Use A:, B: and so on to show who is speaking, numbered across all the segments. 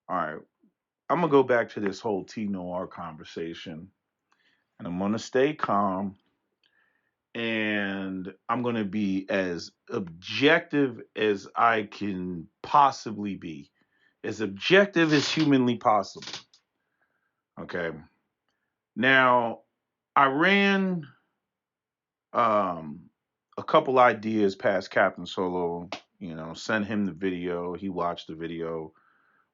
A: All right, I'm gonna go back to this whole T Noir conversation, and I'm gonna stay calm, and I'm gonna be as objective as I can possibly be, as objective as humanly possible. Okay. Now, I ran um, a couple ideas past Captain Solo. Sent him the video. He watched the video.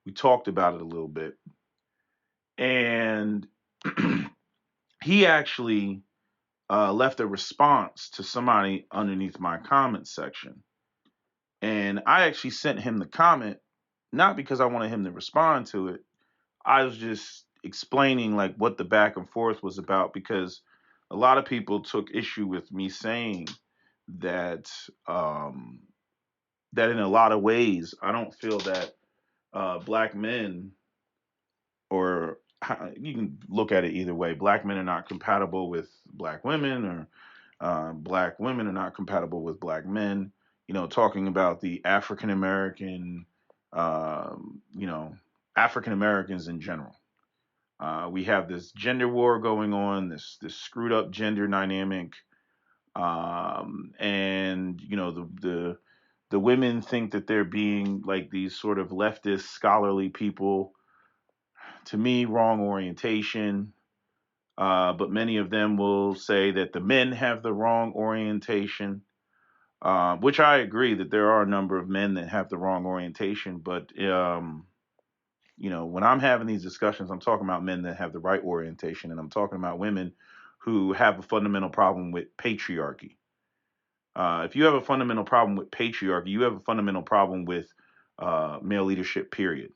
A: We talked about it a little bit, and he actually left a response to somebody underneath my comment section. And I actually sent him the comment, not because I wanted him to respond to it. I was just explaining like what the back and forth was about because a lot of people took issue with me saying that that in a lot of ways I don't feel that black men, or you can look at it either way. Black men are not compatible with black women, or black women are not compatible with black men. Talking about the African American, you know, African Americans in general. We have this gender war going on, this screwed up gender dynamic, and the women think that they're being like these sort of leftist scholarly people. To me, wrong orientation. But many of them will say that the men have the wrong orientation, which I agree that there are a number of men that have the wrong orientation. But when I'm having these discussions, I'm talking about men that have the right orientation, and I'm talking about women who have a fundamental problem with patriarchy. If you have a fundamental problem with patriarchy, you have a fundamental problem with male leadership, period.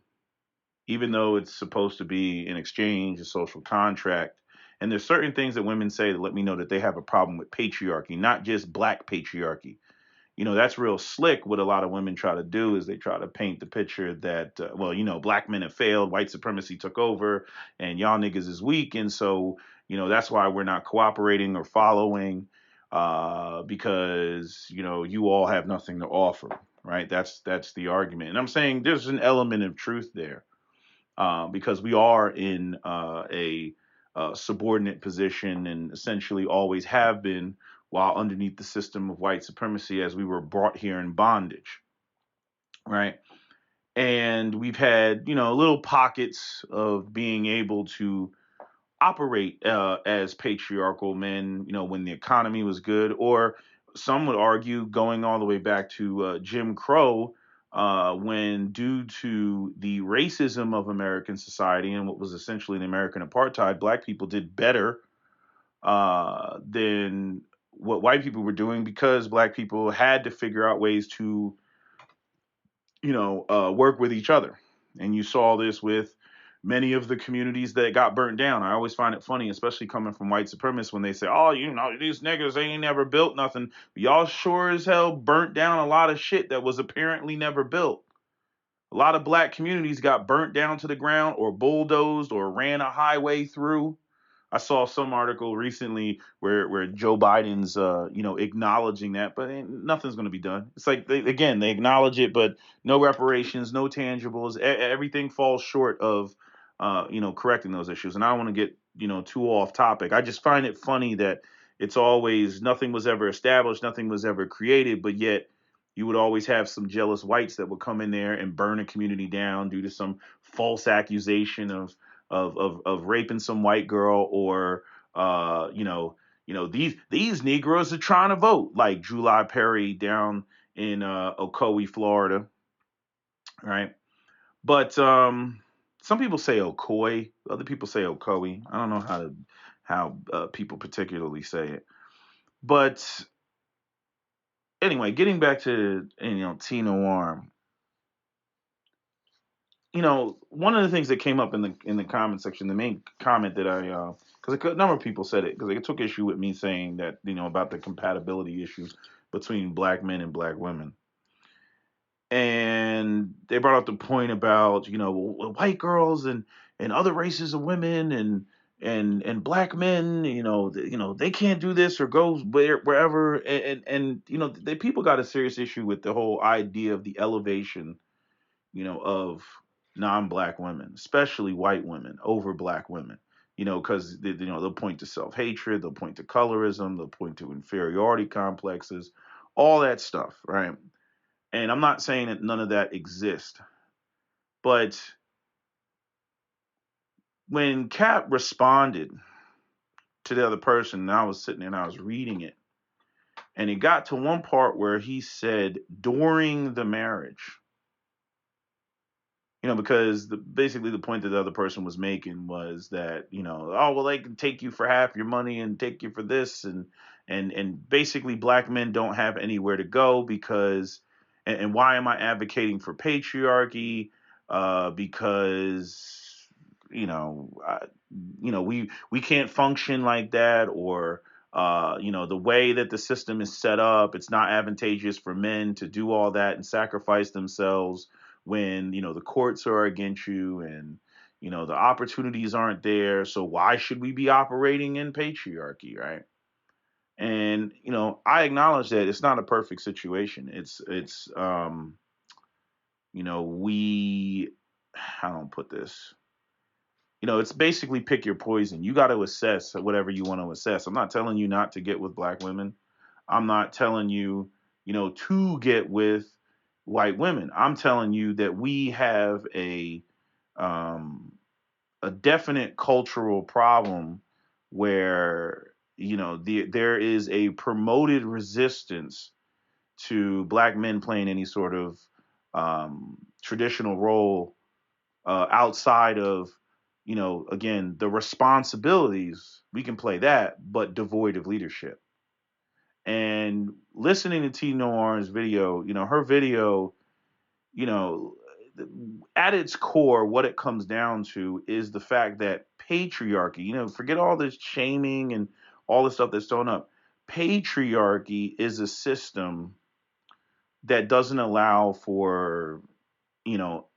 A: Even though it's supposed to be an exchange, a social contract. And there's certain things that women say that let me know that they have a problem with patriarchy, not just black patriarchy. That's real slick. What a lot of women try to do is they try to paint the picture that, black men have failed, white supremacy took over, and y'all niggas is weak. And so, that's why we're not cooperating or following, because, you all have nothing to offer, right? That's the argument. And I'm saying there's an element of truth there, because we are in a subordinate position and essentially always have been while underneath the system of white supremacy as we were brought here in bondage, right? And we've had, little pockets of being able to operate as patriarchal men, when the economy was good, or some would argue going all the way back to Jim Crow, when due to the racism of American society and what was essentially an American apartheid, black people did better than what white people were doing because black people had to figure out ways to, work with each other. And you saw this with many of the communities that got burnt down. I always find it funny, especially coming from white supremacists, when they say, "Oh, these niggas they ain't never built nothing." Y'all sure as hell burnt down a lot of shit that was apparently never built. A lot of black communities got burnt down to the ground, or bulldozed, or ran a highway through. I saw some article recently where Joe Biden's acknowledging that, but nothing's going to be done. It's like they acknowledge it, but no reparations, no tangibles. Everything falls short of correcting those issues. And I don't want to get too off topic. I just find it funny that it's always nothing was ever established, nothing was ever created, but yet you would always have some jealous whites that would come in there and burn a community down due to some false accusation of raping some white girl, or these Negroes are trying to vote, like July Perry down in Ocoee, Florida, right? But some people say Ocoee, other people say Ocoee. I don't know how people particularly say it, but anyway, getting back to T Noir. One of the things that came up in the comment section, the main comment that I, because a number of people said it, because they took issue with me saying that, about the compatibility issues between black men and black women. And they brought up the point about, white girls and other races of women and black men, they can't do this or go wherever. And the people got a serious issue with the whole idea of the elevation, of non-black women, especially white women, over black women. Because they'll point to self-hatred, they'll point to colorism, they'll point to inferiority complexes, all that stuff, right? And I'm not saying that none of that exists, but when Cap responded to the other person, and I was sitting there and I was reading it, and it got to one part where he said during the marriage. Because basically the point that the other person was making was that, oh, well, they can take you for half your money and take you for this. And basically black men don't have anywhere to go because, and why am I advocating for patriarchy? Because, we can't function like that, or, the way that the system is set up, it's not advantageous for men to do all that and sacrifice themselves when the courts are against you, and the opportunities aren't there. So why should we be operating in patriarchy, right? And I acknowledge that it's not a perfect situation. It's we how do I put this? It's basically pick your poison. You got to assess whatever you want to assess. I'm not telling you not to get with black women. I'm not telling you, to get with white women. I'm telling you that we have um, a definite cultural problem where there is a promoted resistance to black men playing any sort of traditional role outside of again, the responsibilities. We can play that, but devoid of leadership. And listening to T Noir's video, her video, you know, at its core, what it comes down to is the fact that patriarchy, forget all this shaming and all the stuff that's thrown up. Patriarchy is a system that doesn't allow for,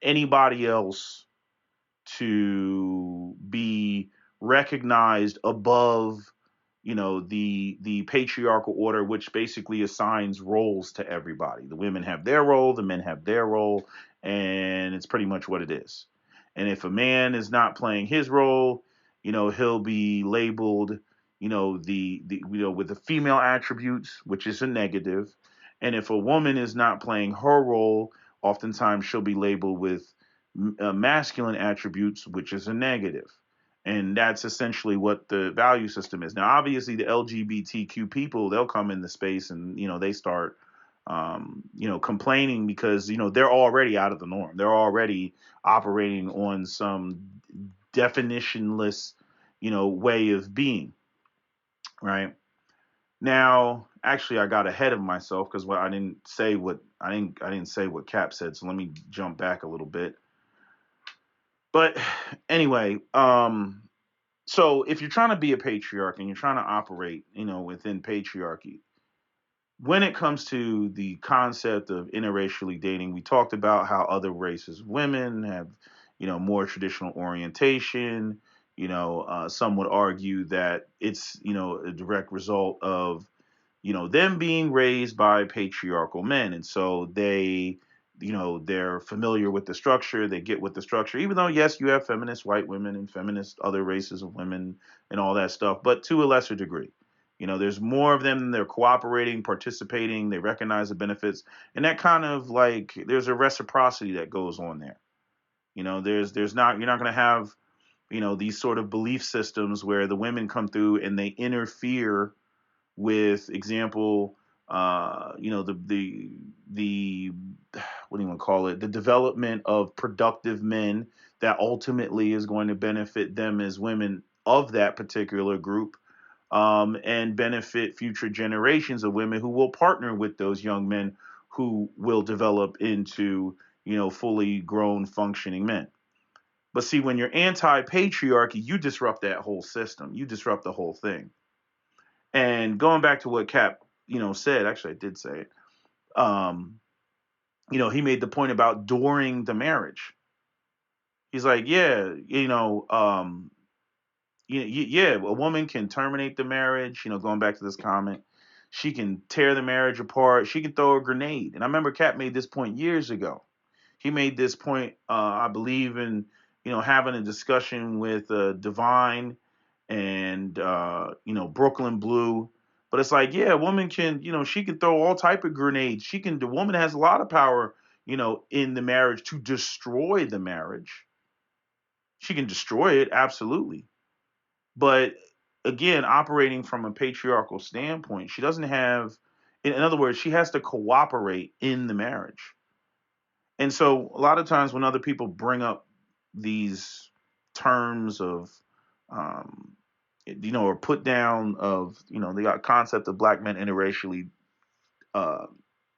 A: anybody else to be recognized above the patriarchal order, which basically assigns roles to everybody. The women have their role, the men have their role, and it's pretty much what it is. And if a man is not playing his role, he'll be labeled the with the female attributes, which is a negative. And if a woman is not playing her role, oftentimes she'll be labeled with masculine attributes, which is a negative. And that's essentially what the value system is. Now, obviously, the LGBTQ people, they'll come in the space and, they start, complaining because, they're already out of the norm. They're already operating on some definitionless, way of being, right? Now, actually, I got ahead of myself because I didn't say what Cap said. So let me jump back a little bit. But anyway, so if you're trying to be a patriarch and you're trying to operate, within patriarchy, when it comes to the concept of interracially dating, we talked about how other races of women have, more traditional orientation. Some would argue that it's, a direct result of, them being raised by patriarchal men. And so they're familiar with the structure, they get with the structure, even though, yes, you have feminist white women and feminist other races of women and all that stuff, but to a lesser degree. There's more of them, they're cooperating, participating, they recognize the benefits, and that kind of like, there's a reciprocity that goes on there. There's not, you're not going to have, these sort of belief systems where the women come through and they interfere with example, the what do you want to call it? The development of productive men that ultimately is going to benefit them as women of that particular group, and benefit future generations of women who will partner with those young men who will develop into, fully grown functioning men. But see, when you're anti-patriarchy, you disrupt that whole system. You disrupt the whole thing. And going back to what Cap, said, actually I did say it. He made the point about during the marriage. He's like, yeah, yeah, a woman can terminate the marriage. Going back to this comment, she can tear the marriage apart. She can throw a grenade. And I remember Cap made this point years ago. he made this point, I believe, in having a discussion with Divine and Brooklyn Blue. But it's like, yeah, a woman can, she can throw all type of grenades. The woman has a lot of power, in the marriage to destroy the marriage. She can destroy it, absolutely. But again, operating from a patriarchal standpoint, she doesn't have, in other words, she has to cooperate in the marriage. And so a lot of times when other people bring up these terms of, um, or put down of, the concept of black men interracially uh,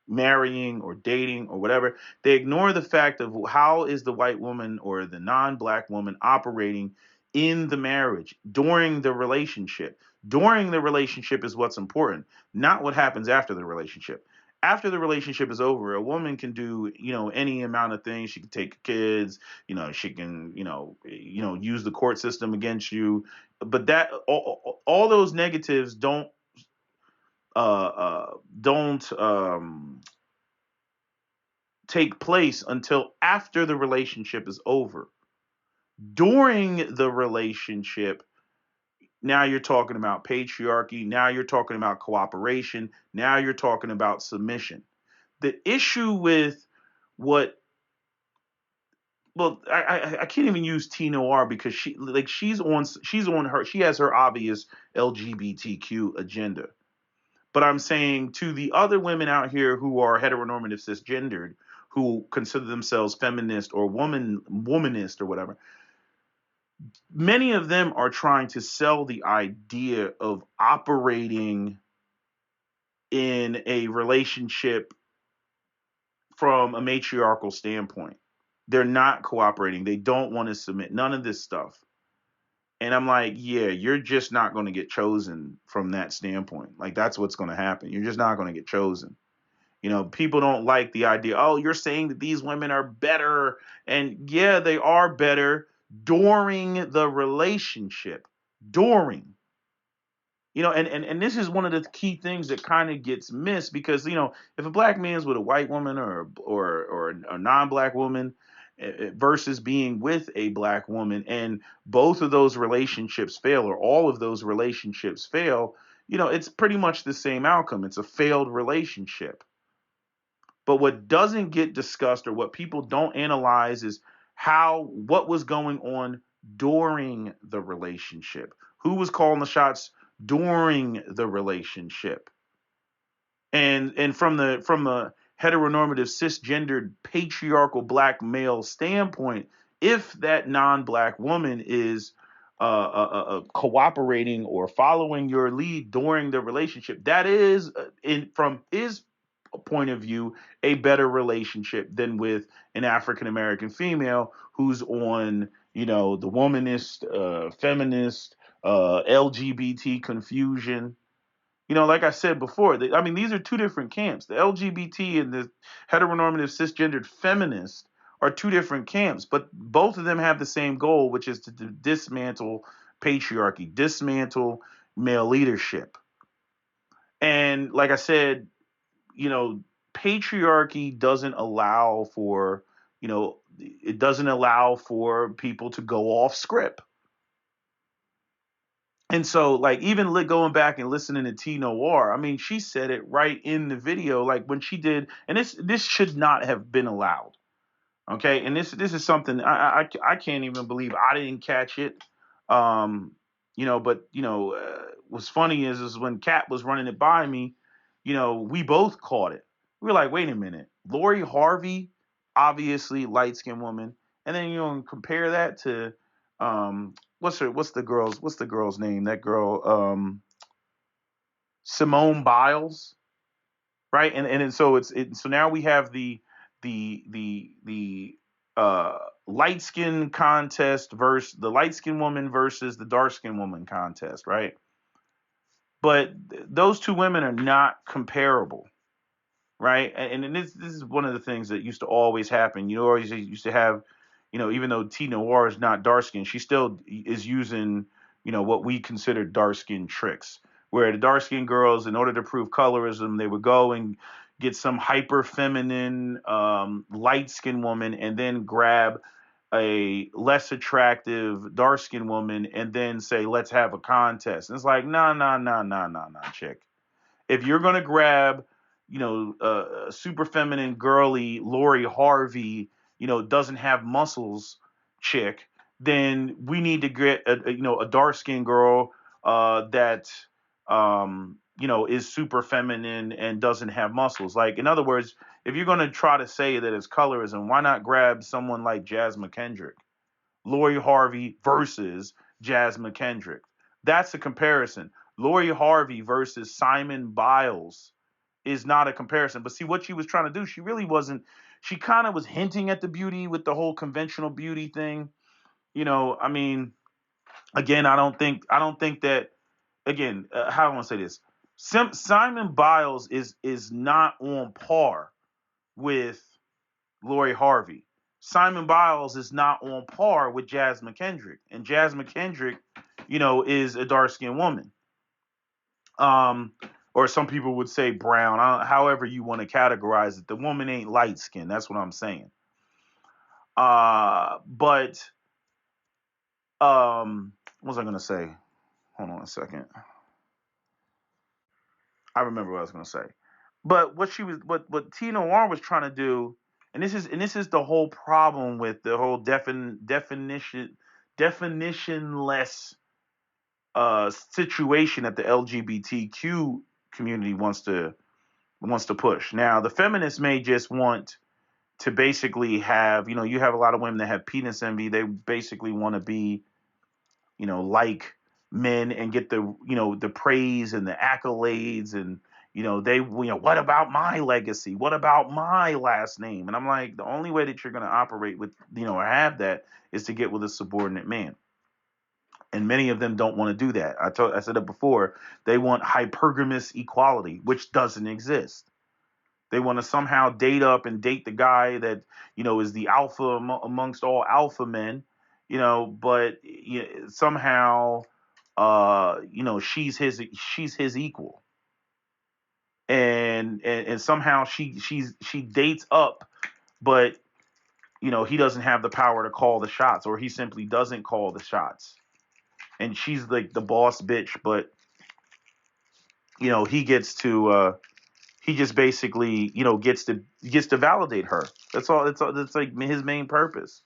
A: marrying or dating or whatever, they ignore the fact of how is the white woman or the non-black woman operating in the marriage during the relationship. During the relationship is what's important, not what happens after the relationship. After the relationship is over, a woman can do, any amount of things. She can take kids, she can, use the court system against you. But that all those negatives don't take place until after the relationship is over. During the relationship, now you're talking about patriarchy. Now you're talking about cooperation. Now you're talking about submission. The issue with what, well, I can't even use T Noir because she has her obvious LGBTQ agenda. But I'm saying to the other women out here who are heteronormative cisgendered, who consider themselves feminist or womanist or whatever, many of them are trying to sell the idea of operating in a relationship from a matriarchal standpoint. They're not cooperating. They don't want to submit. None of this stuff. And I'm like, yeah, you're just not going to get chosen from that standpoint. Like, that's what's going to happen. You're just not going to get chosen. People don't like the idea, oh, you're saying that these women are better. And yeah, they are better during the relationship. During. And this is one of the key things that kind of gets missed because, if a black man's with a white woman or a non-black woman versus being with a black woman and both of those relationships fail or all of those relationships fail, it's pretty much the same outcome. It's a failed relationship. But what doesn't get discussed or what people don't analyze is what was going on during the relationship. Who was calling the shots during the relationship? And from the heteronormative cisgendered patriarchal black male standpoint, if that non-black woman is cooperating or following your lead during the relationship, that is from his point of view a better relationship than with an African American female who's on the womanist, feminist, LGBT confusion. Like I said before, these are two different camps. The LGBT and the heteronormative cisgendered feminist are two different camps, but both of them have the same goal, which is to dismantle patriarchy, dismantle male leadership. And like I said, patriarchy doesn't allow for, it doesn't allow for people to go off script. And so, like, even going back and listening to T Noir, she said it right in the video, like when she did, and this should not have been allowed. Okay, and this is something I can't even believe I didn't catch it. But what's funny is when Kat was running it by me, we both caught it. We were like, wait a minute, Lori Harvey, obviously light skinned woman, and then compare that to what's the girl's name? That girl, Simone Biles, right? And so now we have the light skin contest versus the light skin woman versus the dark skin woman contest, right? But those two women are not comparable, right? And this is one of the things that used to always happen. Always used to have, even though T Noir is not dark skin, she still is using, what we consider dark skin tricks, where the dark skin girls, in order to prove colorism, they would go and get some hyper feminine, light skinned woman, and then grab a less attractive dark skinned woman, and then say, let's have a contest. And it's like, nah, nah, nah, nah, nah, nah, chick. If you're gonna grab, a super feminine, girly Lori Harvey, doesn't have muscles, chick, then we need to get a dark skinned girl that is super feminine and doesn't have muscles. Like, in other words, if you're gonna try to say that it's colorism, why not grab someone like Jasmine Kendrick? Lori Harvey versus Jasmine Kendrick. That's a comparison. Lori Harvey versus Simon Biles is not a comparison. But see, what she was trying to do, she really wasn't. She kind of was hinting at the beauty with the whole conventional beauty thing. I mean, again, I don't think that. Again, how do I want to say this? Simon Biles is not on par with Lori Harvey. Simon Biles is not on par with Jasmine Kendrick, and Jasmine Kendrick, is a dark skinned woman. Um, or some people would say brown. However you want to categorize it, the woman ain't light skinned. That's what I'm saying. But what was I gonna say? Hold on a second. I remember what I was gonna say. But what T Noir was trying to do, and this is the whole problem with the whole definitionless situation that the LGBTQ community wants to push. Now, the feminists may just want to basically have, you have a lot of women that have penis envy. They basically want to be, like men and get the praise and the accolades, and what about my legacy? What about my last name? And I'm like, the only way that you're going to operate with, or have that, is to get with a subordinate man. And many of them don't want to do that. I said it before. They want hypergamous equality, which doesn't exist. They want to somehow date up and date the guy that is the alpha amongst all alpha men, but somehow she's his equal, and somehow she dates up, but he doesn't have the power to call the shots, or he simply doesn't call the shots, and she's like the boss bitch, but he gets to he just basically, gets to validate her. That's all. That's like his main purpose.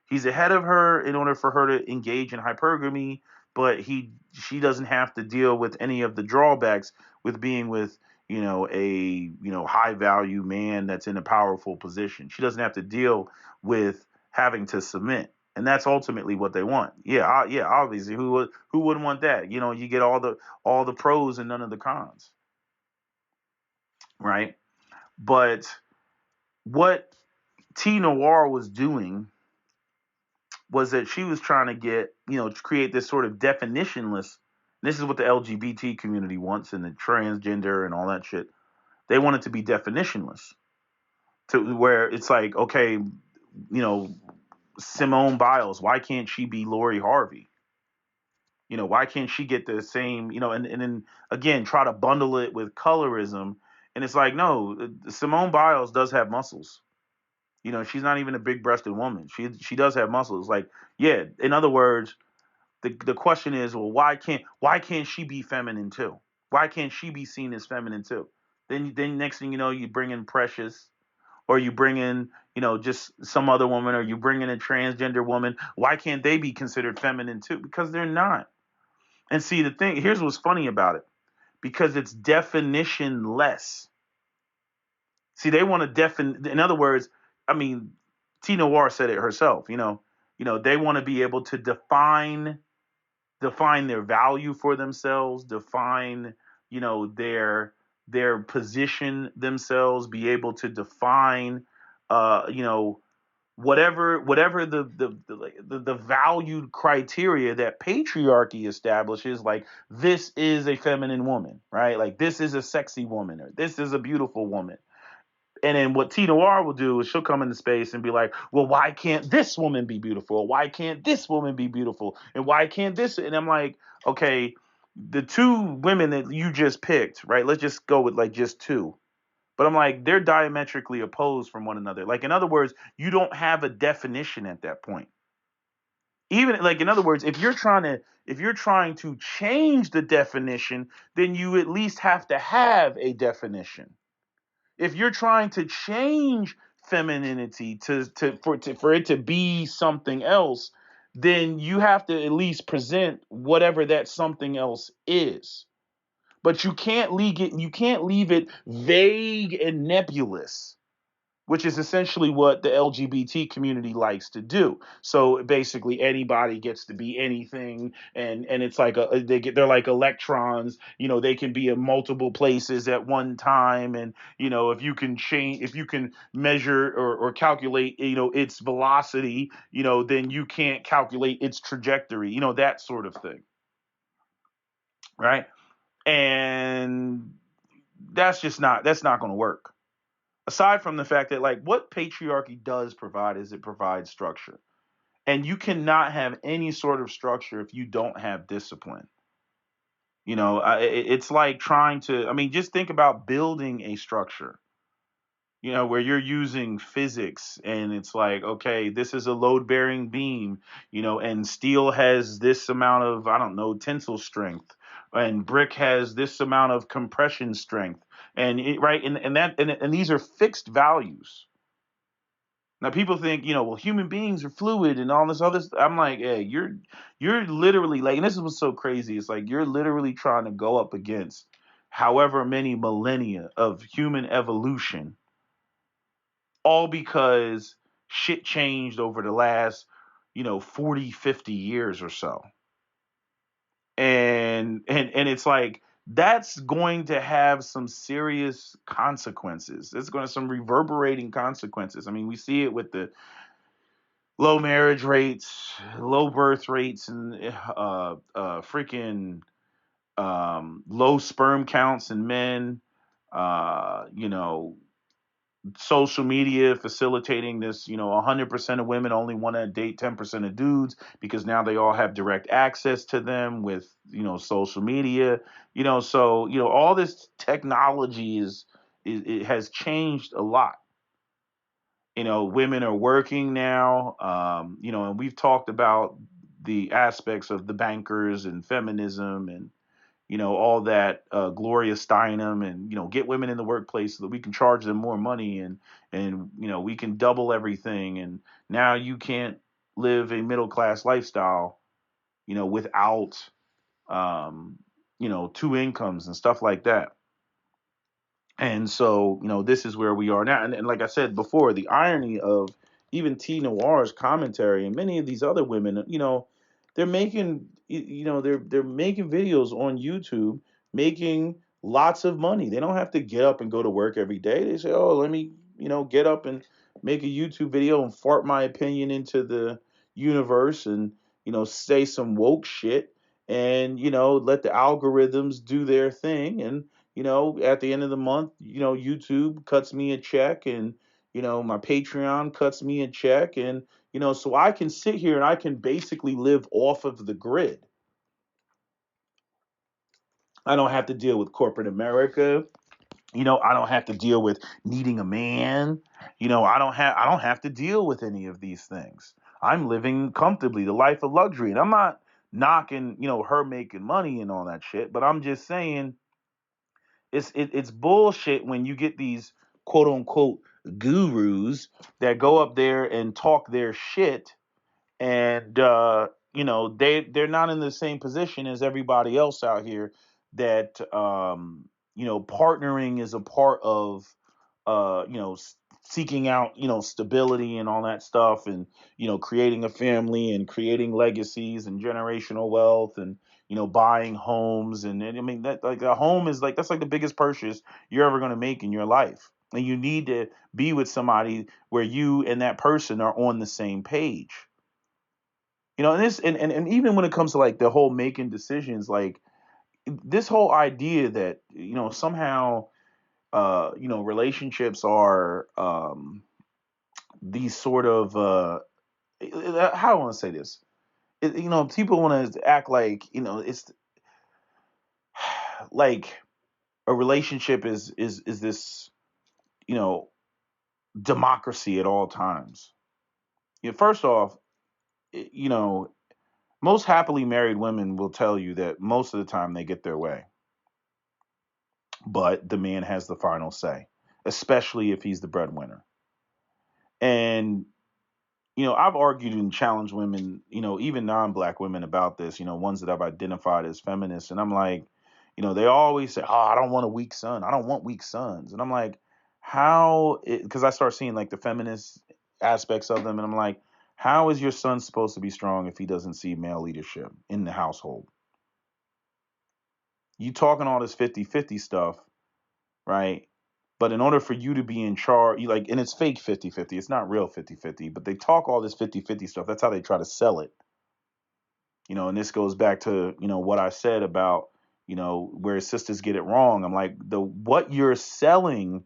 A: He's ahead of her in order for her to engage in hypergamy, but she doesn't have to deal with any of the drawbacks with being with, a high value man that's in a powerful position. She doesn't have to deal with having to submit. And that's ultimately what they want. Yeah, yeah. Obviously, who wouldn't want that? You get all the pros and none of the cons, right? But what T Noir was doing was that she was trying to get, to create this sort of definitionless. This is what the LGBT community wants, and the transgender and all that shit. They want it to be definitionless, to where it's like, okay, Simone Biles, why can't she be Lori Harvey? Why can't she get the same, and then again, try to bundle it with colorism. And it's like, no, Simone Biles does have muscles. She's not even a big-breasted woman. She does have muscles. Like, yeah. In other words, the question is, well, why can't she be feminine too? Why can't she be seen as feminine too? Then next thing you know, you bring in Precious, or you bring in just some other woman, or you bring in a transgender woman. Why can't they be considered feminine too? Because they're not. And see, the thing here's what's funny about it, because it's definitionless. See, they want to in other words, I mean, T Noir said it herself, they want to be able to define their value for themselves, define, their position themselves, be able to define, whatever the valued criteria that patriarchy establishes. Like, this is a feminine woman, right? Like, this is a sexy woman, or this is a beautiful woman. And then what T Noir will do is she'll come into space and be like, well, why can't this woman be beautiful? Why can't this woman be beautiful? And why can't this? And I'm like, okay, the two women that you just picked, right? Let's just go with like just two. But I'm like, they're diametrically opposed from one another. Like, in other words, you don't have a definition at that point. Even like, in other words, if you're trying to change the definition, then you at least have to have a definition. If you're trying to change femininity for it to be something else, then you have to at least present whatever that something else is. But you can't leave it vague and nebulous, which is essentially what the LGBT community likes to do. So basically, anybody gets to be anything, and it's like they're like electrons. They can be in multiple places at one time, and if you can measure or calculate, its velocity, then you can't calculate its trajectory. That sort of thing, right? And that's not going to work. Aside from the fact that, like, what patriarchy does provide is it provides structure, and you cannot have any sort of structure if you don't have discipline. It's like trying to, I mean, just think about building a structure, where you're using physics, and it's like, okay, this is a load bearing beam, and steel has this amount of, I don't know, tensile strength, and brick has this amount of compression strength, right, and these are fixed values. Now people think, well, human beings are fluid and all this other stuff. I'm like, hey, you're literally like, and this is what's so crazy. It's like you're literally trying to go up against however many millennia of human evolution, all because shit changed over the last, 40, 50 years or so. And it's like that's going to have some serious consequences. It's going to some reverberating consequences. I mean, we see it with the low marriage rates, low birth rates, and freaking low sperm counts in men. You know, social media facilitating this. 100% of women only want to date 10% of dudes because now they all have direct access to them with social media. So all this technology it has changed a lot. Women are working now. And we've talked about the aspects of the bankers and feminism and all that Gloria Steinem, and get women in the workplace so that we can charge them more money, and we can double everything, and now you can't live a middle class lifestyle without two incomes and stuff like that. And so, this is where we are now. And like I said before, the irony of even T Noir's commentary and many of these other women, they're making, they're making videos on YouTube, making lots of money. They don't have to get up and go to work every day. They say, oh, let me, get up and make a YouTube video and fart my opinion into the universe and, say some woke shit and, let the algorithms do their thing. And, at the end of the month, YouTube cuts me a check, and, my Patreon cuts me a check. And, so I can sit here and I can basically live off of the grid. I don't have to deal with corporate America. I don't have to deal with needing a man. I don't have to deal with any of these things. I'm living comfortably, the life of luxury. And I'm not knocking, her making money and all that shit, but I'm just saying it's bullshit when you get these quote unquote gurus that go up there and talk their shit, and they're not in the same position as everybody else out here, that partnering is a part of seeking out stability and all that stuff, and creating a family and creating legacies and generational wealth, and buying homes. And I mean, that, like, a home is like, that's like the biggest purchase you're ever going to make in your life, and you need to be with somebody where you and that person are on the same page. And this, and even when it comes to like the whole making decisions, like this whole idea that somehow relationships are these sort of how do I want to say this? People want to act like it's like a relationship is this you know, democracy at all times. First off, you know, most happily married women will tell you that most of the time they get their way, but the man has the final say, especially if he's the breadwinner. And I've argued and challenged women, even non-black women about this, ones that I've identified as feminists. And I'm like, they always say, oh, I don't want a weak son. I don't want weak sons. And I'm like, because I start seeing like the feminist aspects of them. And I'm like, how is your son supposed to be strong if he doesn't see male leadership in the household? You talking all this 50-50 stuff, right? But in order for you to be in charge, and it's fake 50-50, it's not real 50-50, but they talk all this 50-50 stuff. That's how they try to sell it. And this goes back to, what I said about, where sisters get it wrong. I'm like, what you're selling,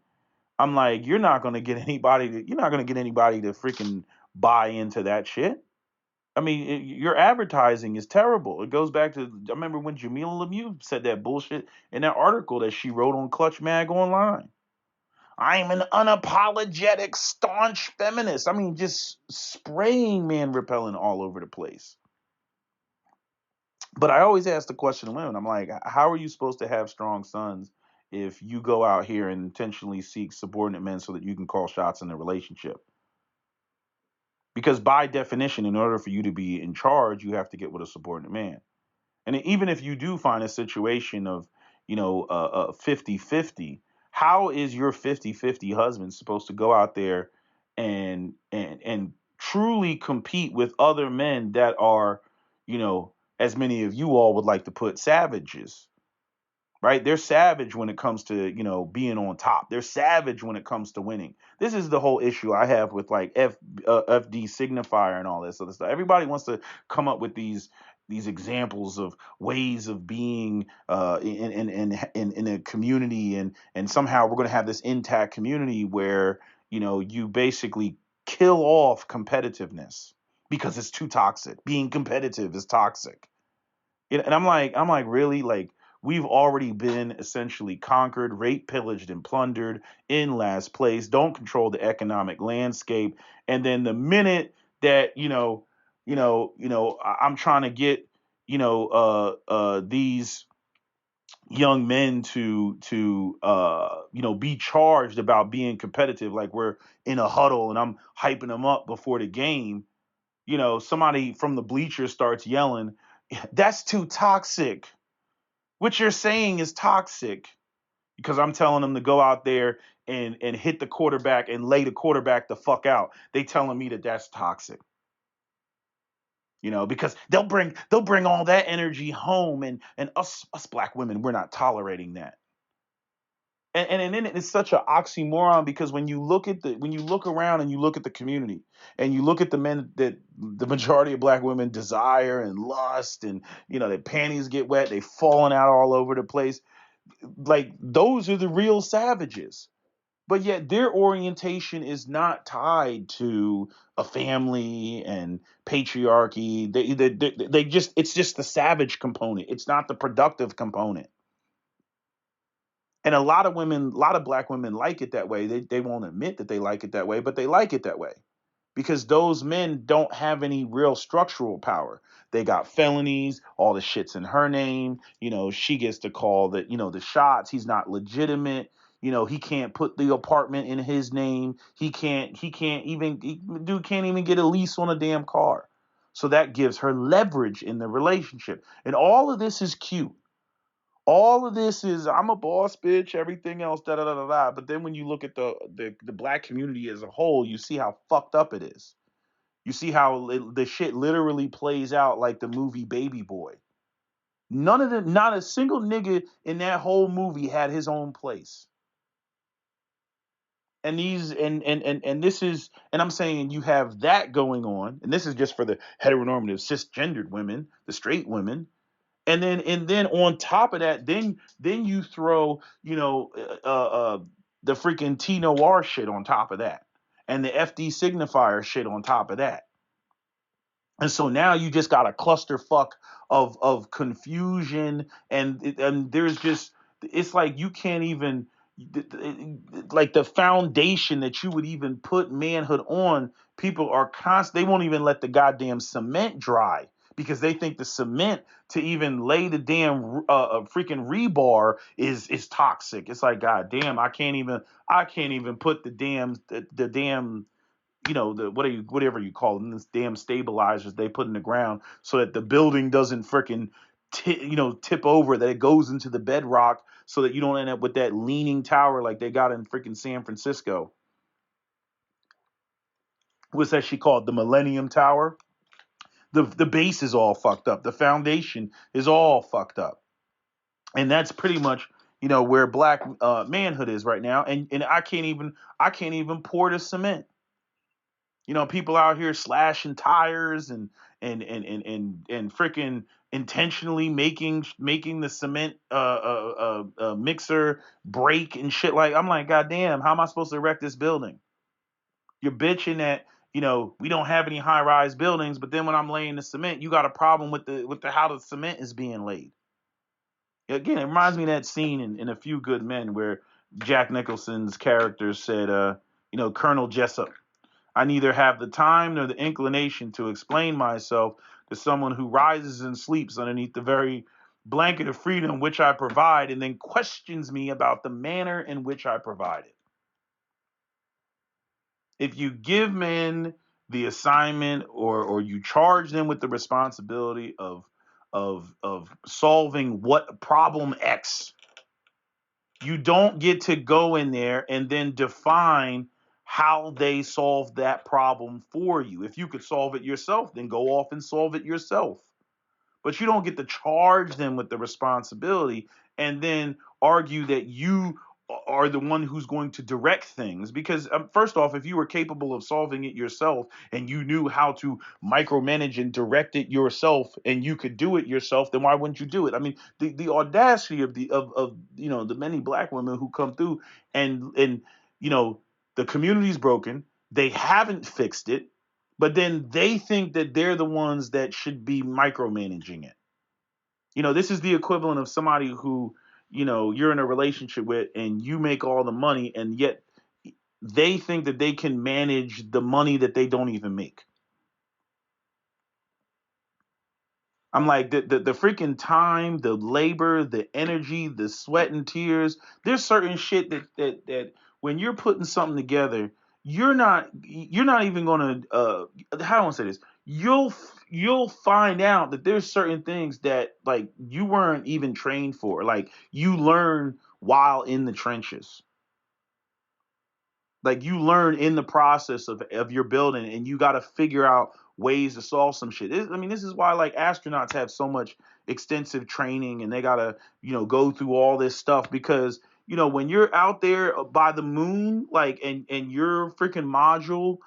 A: I'm like, you're not going to get anybody to freaking buy into that shit. I mean, your advertising is terrible. It goes back to, I remember when Jamila Lemieux said that bullshit in that article that she wrote on Clutch Mag Online. I'm an unapologetic, staunch feminist. I mean, just spraying man repellent all over the place. But I always ask the question to women, I'm like, how are you supposed to have strong sons if you go out here and intentionally seek subordinate men so that you can call shots in the relationship? Because by definition, in order for you to be in charge, you have to get with a subordinate man. And even if you do find a situation of, 50-50, how is your 50-50 husband supposed to go out there and truly compete with other men that are, as many of you all would like to put, savages? Right? They're savage when it comes to, being on top. They're savage when it comes to winning. This is the whole issue I have with like FD signifier and all this other stuff. Everybody wants to come up with these examples of ways of being in a community, and somehow we're going to have this intact community where, you basically kill off competitiveness because it's too toxic. Being competitive is toxic. And I'm like, really? Like, we've already been essentially conquered, raped, pillaged, and plundered, in last place, don't control the economic landscape. And then the minute that, I'm trying to get, these young men to be charged about being competitive, like we're in a huddle and I'm hyping them up before the game, somebody from the bleachers starts yelling, that's too toxic. What you're saying is toxic, because I'm telling them to go out there and hit the quarterback and lay the quarterback the fuck out. They telling me that that's toxic. Because they'll bring all that energy home, and us black women, we're not tolerating that. And then it's such an oxymoron, because when you look around and you look at the community and you look at the men that the majority of black women desire and lust, and their panties get wet, they falling out all over the place, like those are the real savages. But yet their orientation is not tied to a family and patriarchy. They just, it's just the savage component. It's not the productive component. And a lot of women, a lot of black women like it that way. They won't admit that they like it that way, but they like it that way because those men don't have any real structural power. They got felonies, all the shit's in her name. She gets to call the shots. He's not legitimate. He can't put the apartment in his name. Dude can't even get a lease on a damn car. So that gives her leverage in the relationship. And all of this is cute. All of this is, I'm a boss bitch, everything else, da da da da da. But then when you look at the black community as a whole, you see how fucked up it is. You see how the shit literally plays out like the movie Baby Boy. Not a single nigga in that whole movie had his own place. And this is, and I'm saying you have that going on, and this is just for the heteronormative cisgendered women, the straight women. And then on top of that, then you throw, the freaking T Noir shit on top of that, and the FD signifier shit on top of that. And so now you just got a clusterfuck of confusion, and there's just, it's like you can't even like the foundation that you would even put manhood on, people are they won't even let the goddamn cement dry because they think the cement to even lay the damn freaking rebar is toxic. It's like, god damn, I can't even put the damn, the whatever you call them, this damn stabilizers they put in the ground so that the building doesn't freaking tip over, that it goes into the bedrock so that you don't end up with that leaning tower like they got in freaking San Francisco. What's that she called? The Millennium Tower. The base is all fucked up. The foundation is all fucked up. And that's pretty much where black manhood is right now. And I can't even pour the cement. People out here slashing tires and freaking intentionally making the cement mixer break and shit. Like, I'm like, god damn, how am I supposed to wreck this building? You're bitching that we don't have any high rise buildings, but then when I'm laying the cement, you got a problem with the how the cement is being laid. Again, it reminds me of that scene in A Few Good Men where Jack Nicholson's character said, Colonel Jessup, I neither have the time nor the inclination to explain myself to someone who rises and sleeps underneath the very blanket of freedom which I provide and then questions me about the manner in which I provide it. If you give men the assignment or you charge them with the responsibility of solving what problem X, you don't get to go in there and then define how they solve that problem for you. If you could solve it yourself, then go off and solve it yourself. But you don't get to charge them with the responsibility and then argue that you are the one who's going to direct things. Because first off, if you were capable of solving it yourself and you knew how to micromanage and direct it yourself and you could do it yourself, then why wouldn't you do it? I mean, the audacity of the many black women who come through and the community's broken, they haven't fixed it, but then they think that they're the ones that should be micromanaging it. This is the equivalent of somebody who, you're in a relationship with and you make all the money and yet they think that they can manage the money that they don't even make. I'm like, the freaking time, the labor, the energy, the sweat and tears. There's certain shit that when you're putting something together, you're not even gonna how do I want to say this? You'll find out that there's certain things that like you weren't even trained for. Like you learn while in the trenches. Like you learn in the process of your building and you got to figure out ways to solve some shit. This is why like astronauts have so much extensive training and they got to, go through all this stuff because, when you're out there by the moon, like, and your freaking module,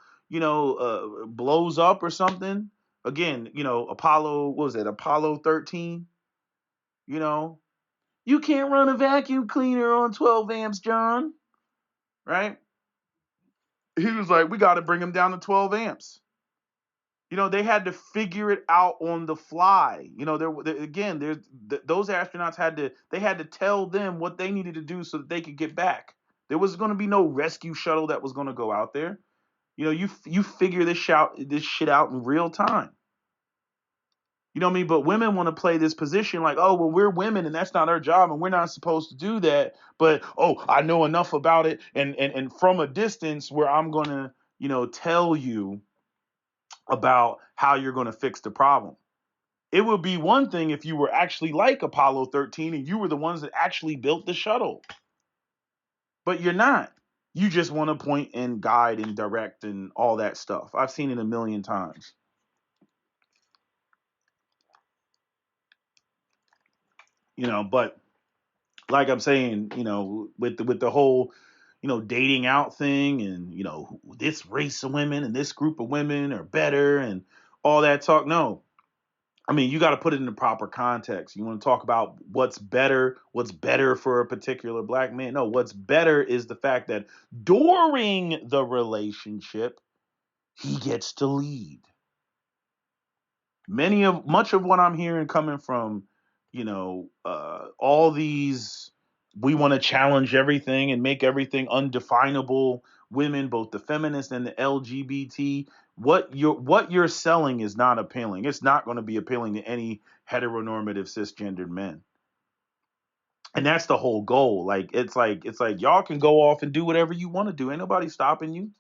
A: blows up or something, again, Apollo, what was it? Apollo 13, you can't run a vacuum cleaner on 12 amps, John, right? He was like, we got to bring him down to 12 amps. They had to figure it out on the fly. Those astronauts had to tell them what they needed to do so that they could get back. There was going to be no rescue shuttle that was going to go out there. You figure this shit out in real time. You know what I mean? But women want to play this position like, oh, well, we're women and that's not our job and we're not supposed to do that. But, oh, I know enough about it. And from a distance where I'm going to, tell you about how you're going to fix the problem. It would be one thing if you were actually like Apollo 13 and you were the ones that actually built the shuttle. But you're not. You just want to point and guide and direct and all that stuff. I've seen it a million times. But like I'm saying, with the whole, dating out thing and, this race of women and this group of women are better and all that talk. No, I mean, you got to put it in the proper context. You want to talk about what's better for a particular black man. No, what's better is the fact that during the relationship, he gets to lead. Much of what I'm hearing coming from, all these we want to challenge everything and make everything undefinable. Women, both the feminists and the LGBT, what you're selling is not appealing. It's not going to be appealing to any heteronormative cisgendered men. And that's the whole goal. Like y'all can go off and do whatever you want to do. Ain't nobody stopping you.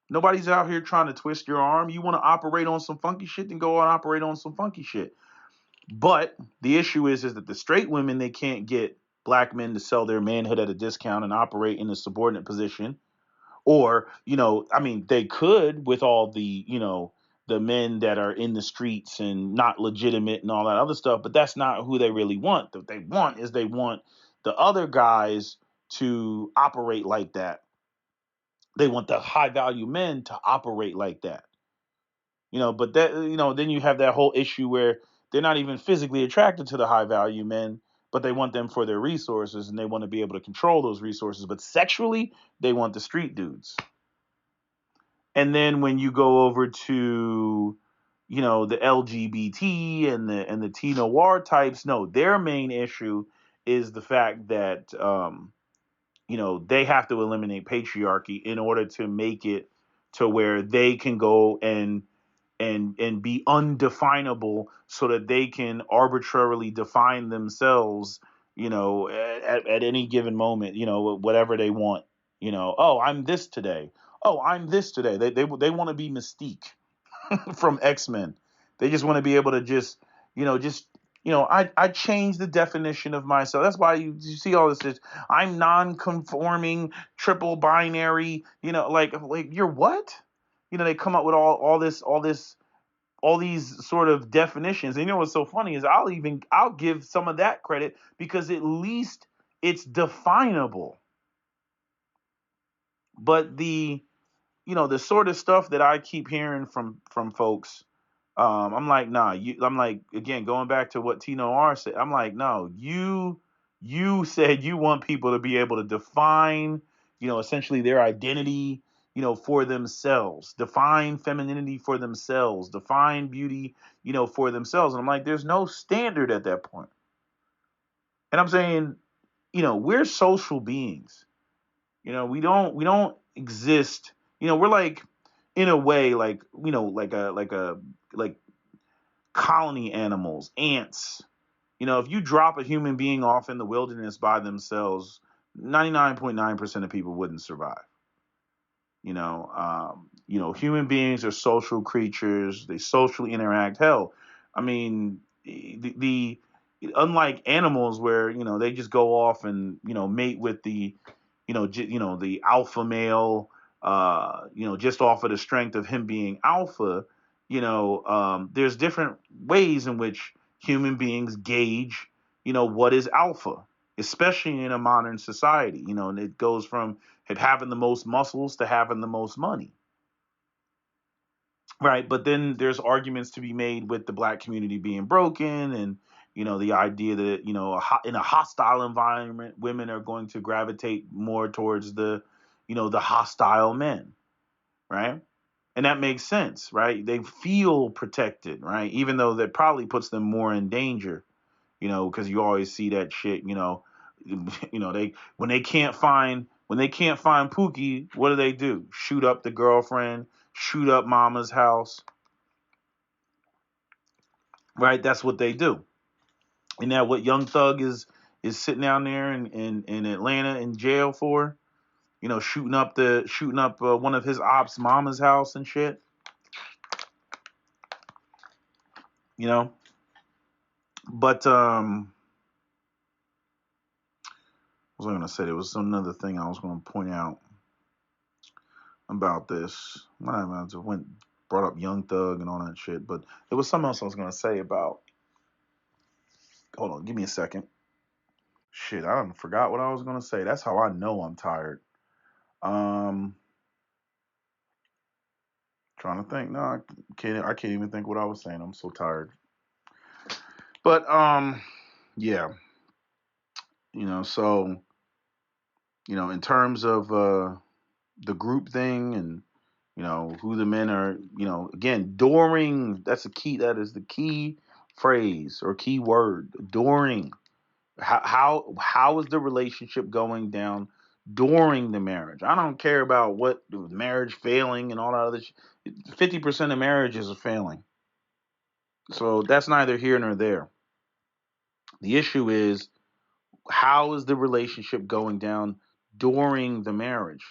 A: Nobody's out here trying to twist your arm. You want to operate on some funky shit, then go and operate on some funky shit. But the issue is that the straight women, they can't get black men to sell their manhood at a discount and operate in a subordinate position. Or, I mean, they could with all the, the men that are in the streets and not legitimate and all that other stuff, but that's not who they really want. What they want is they want the other guys to operate like that. They want the high value men to operate like that. But that, then you have that whole issue where they're not even physically attracted to the high value men, but they want them for their resources and they want to be able to control those resources. But sexually, they want the street dudes. And then when you go over to, the LGBT and the T Noir types, no, their main issue is the fact that, they have to eliminate patriarchy in order to make it to where they can go and be undefinable so that they can arbitrarily define themselves, at any given moment, whatever they want. Oh, I'm this today. Oh, I'm this today. They want to be Mystique from X-Men. They just want to be able to I changed the definition of myself. That's why you see all this. I'm non-conforming, triple binary. Like you're what? They come up with all these sort of definitions. And what's so funny is I'll give some of that credit because at least it's definable. But the sort of stuff that I keep hearing from folks, I'm like, nah. I'm like, again, going back to what Tino R said. I'm like, no, you said you want people to be able to define, essentially their identity, for themselves, define femininity for themselves, define beauty, for themselves. And I'm like, there's no standard at that point. And I'm saying, we're social beings. We don't exist. We're like, in a way, like, like colony animals, ants. If you drop a human being off in the wilderness by themselves, 99.9% of people wouldn't survive. Human beings are social creatures. They socially interact. Hell, I mean, the unlike animals where they just go off and mate with the the alpha male, just off of the strength of him being alpha. There's different ways in which human beings gauge what is alpha, especially in a modern society. And it goes from having the most muscles to having the most money. Right. But then there's arguments to be made with the black community being broken and, the idea that, in a hostile environment, women are going to gravitate more towards the hostile men. Right. And that makes sense. Right. They feel protected. Right. Even though that probably puts them more in danger, because you always see that shit, they when they can't find Pookie, what do? Shoot up the girlfriend, shoot up mama's house. Right? That's what they do. And now what Young Thug is sitting down there in Atlanta in jail for, shooting up one of his ops mama's house and shit. But what was I gonna say? There was another thing I was gonna point out about this. Whatever, I just brought up Young Thug and all that shit, but there was something else I was gonna say about. Hold on, give me a second. Shit, I done forgot what I was gonna say. That's how I know I'm tired. Um, Trying to think. No, I can't. I can't even think what I was saying. I'm so tired. But yeah. So in terms of the group thing and who the men are, again, during. That's a key. That is the key phrase or key word. During. How is the relationship going down during the marriage? I don't care about what marriage failing and all that other. 50% of marriages are failing, so that's neither here nor there. The issue is, how is the relationship going down during the marriage?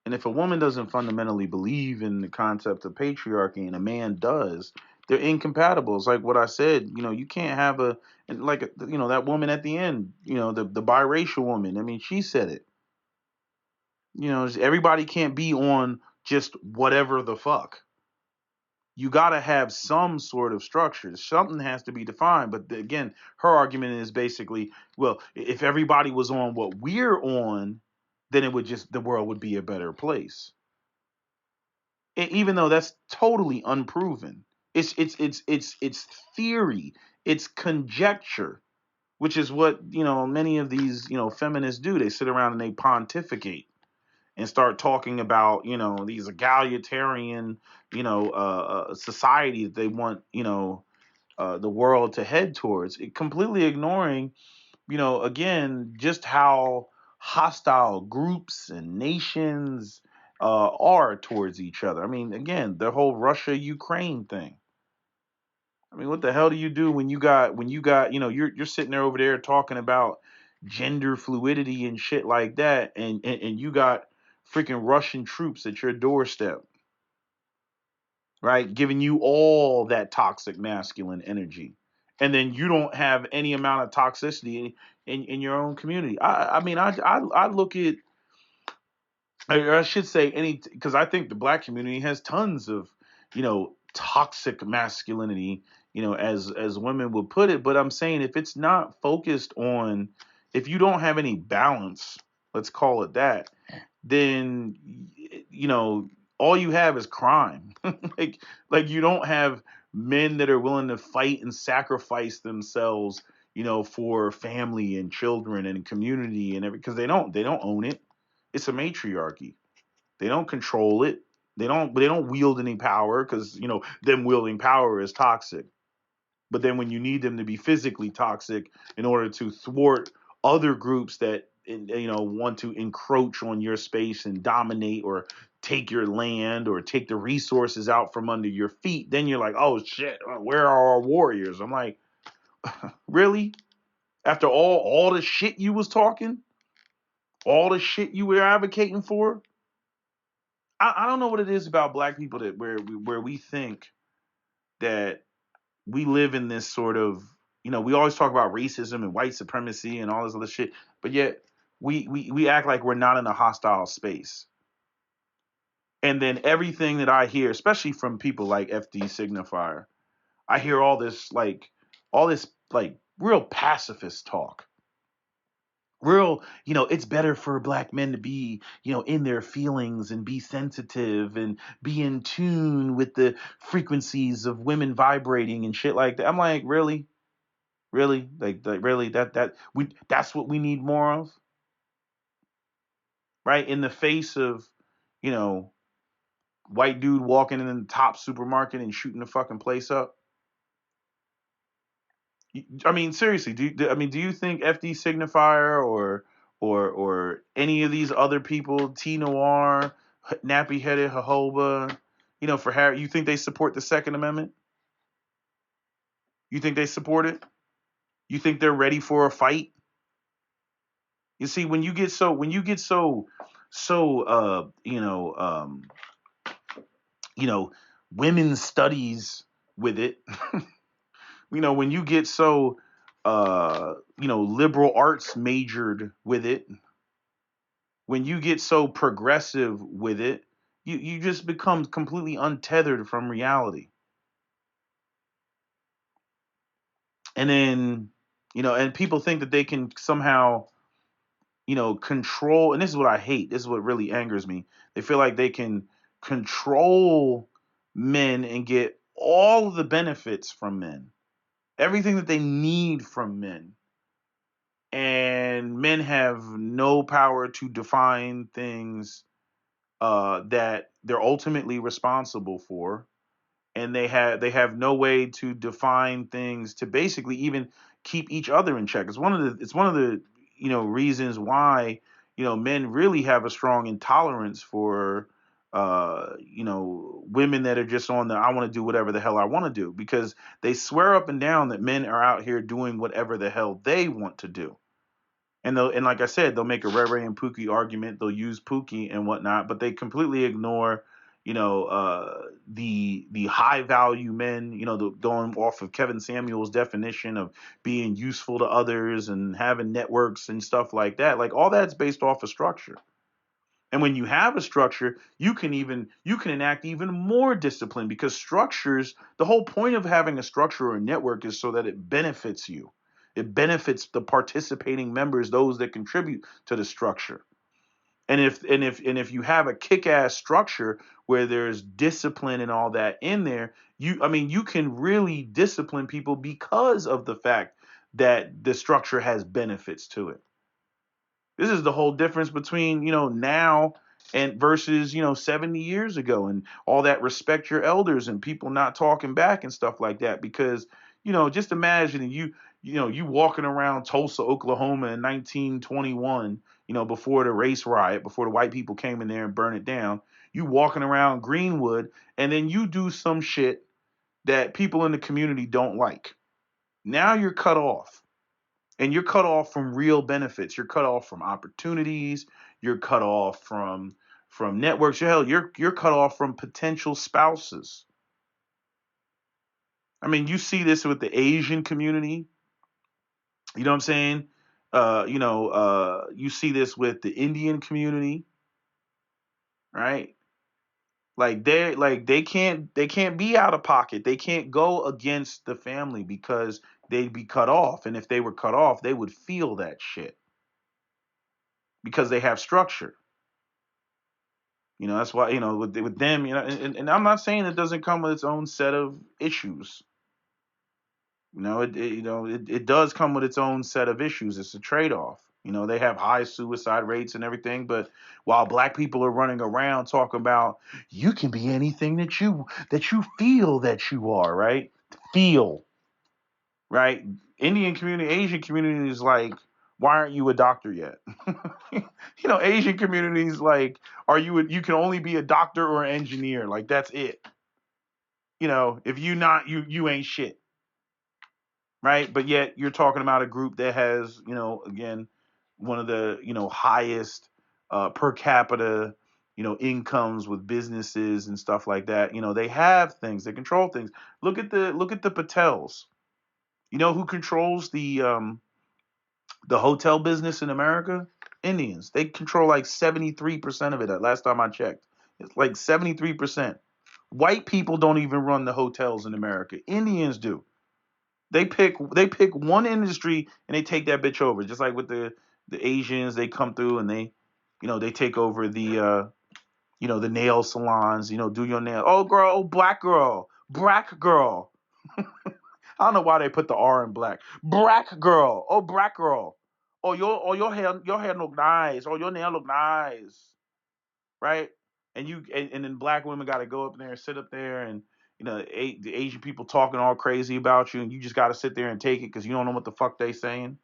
A: And if a woman doesn't fundamentally believe in the concept of patriarchy and a man does, they're incompatible. It's like what I said. You can't have that woman at the end. The biracial woman. I mean, she said it. Everybody can't be on just whatever the fuck. You got to have some sort of structure. Something has to be defined. But again, her argument is basically, well, if everybody was on what we're on, then the world would be a better place. Even though that's totally unproven. It's theory. It's conjecture, which is what many of these feminists do. They sit around and they pontificate and start talking about these egalitarian society that they want the world to head towards. Completely ignoring again, just how hostile groups and nations are towards each other. I mean, again, the whole Russia-Ukraine thing. I mean, what the hell do you do when you got you're sitting there over there talking about gender fluidity and shit like that, and you got freaking Russian troops at your doorstep, right? Giving you all that toxic masculine energy. And then you don't have any amount of toxicity in your own community. I mean, I look at, I should say because I think the black community has tons of, toxic masculinity, as women would put it. But I'm saying if it's not focused on, if you don't have any balance, let's call it that, then all you have is crime. like you don't have men that are willing to fight and sacrifice themselves, for family and children and community and everything, because they don't own it. It's a matriarchy. They don't control it. They don't wield any power, because them wielding power is toxic. But then when you need them to be physically toxic in order to thwart other groups that want to encroach on your space and dominate or take your land or take the resources out from under your feet, then you're like, oh shit, where are our warriors? I'm like, really? After all the shit you was talking, all the shit you were advocating for? I don't know what it is about black people that where we think that we live in this sort of, we always talk about racism and white supremacy and all this other shit, but yet we act like we're not in a hostile space. And then everything that I hear, especially from people like FD Signifier, I hear all this real pacifist talk. Real, it's better for black men to be, in their feelings and be sensitive and be in tune with the frequencies of women vibrating and shit like that. I'm like, really? Really? Like really? That's what we need more of? Right? In the face of, you know, white dude walking in the top supermarket and shooting the fucking place up. I mean, seriously, do you think FD Signifier or any of these other people, T Noir, nappy headed Jehovah, for Harry, you think they support the Second Amendment? You think they support it? You think they're ready for a fight? You see, when you get so women's studies with it, when you get so liberal arts majored with it, when you get so progressive with it, you just become completely untethered from reality. And then, and people think that they can somehow, control, and this is what I hate, this is what really angers me. They feel like they can control men and get all of the benefits from men, everything that they need from men. And men have no power to define things that they're ultimately responsible for, and they have no way to define things to basically keep each other in check. It's one of the reasons why men really have a strong intolerance for women that are just on the I want to do whatever the hell I want to do, because they swear up and down that men are out here doing whatever the hell they want to do. And like I said, they'll make a Ray Ray and Pookie argument. They'll use Pookie and whatnot, but they completely ignore, the high value men. Going off of Kevin Samuel's definition of being useful to others and having networks and stuff like that. Like all that's based off of structure. And when you have a structure, you can enact even more discipline, because structures, the whole point of having a structure or a network is so that it benefits you. It benefits the participating members, those that contribute to the structure. And if you have a kick-ass structure where there's discipline and all that in there, you can really discipline people because of the fact that the structure has benefits to it. This is the whole difference between, now and versus, 70 years ago, and all that respect your elders and people not talking back and stuff like that. Because, just imagine you walking around Tulsa, Oklahoma in 1921, before the race riot, before the white people came in there and burned it down. You walking around Greenwood, and then you do some shit that people in the community don't like. Now you're cut off. And you're cut off from real benefits. You're cut off from opportunities. You're cut off from networks. Hell, you're cut off from potential spouses. I mean, you see this with the Asian community. You know what I'm saying? You see this with the Indian community, right? They can't be out of pocket. They can't go against the family because they'd be cut off. And if they were cut off, they would feel that shit because they have structure. That's why, with them, and I'm not saying it doesn't come with its own set of issues. It does come with its own set of issues. It's a trade-off. They have high suicide rates and everything, but while black people are running around talking about you can be anything that you feel that you are, right? Feel, right? Indian community, Asian community is like, why aren't you a doctor yet? Asian communities like, you can only be a doctor or an engineer. Like that's it. If you not, you ain't shit. Right. But yet you're talking about a group that has, again, one of the, highest per capita, incomes with businesses and stuff like that. They have things, they control things. Look at the Patels. Who controls the hotel business in America? Indians. They control like 73% of it. Last time I checked, it's like 73%. White people don't even run the hotels in America. Indians do. They pick one industry and they take that bitch over. Just like with the Asians, they come through and they take over the nail salons. Do your nail. Oh girl, oh black girl, black girl. I don't know why they put the R in black. Black girl. Oh, black girl. Oh, your hair look nice. Oh, your nail look nice. Right? And then black women got to go up there and sit up there, and the Asian people talking all crazy about you, and you just got to sit there and take it because you don't know what the fuck they saying.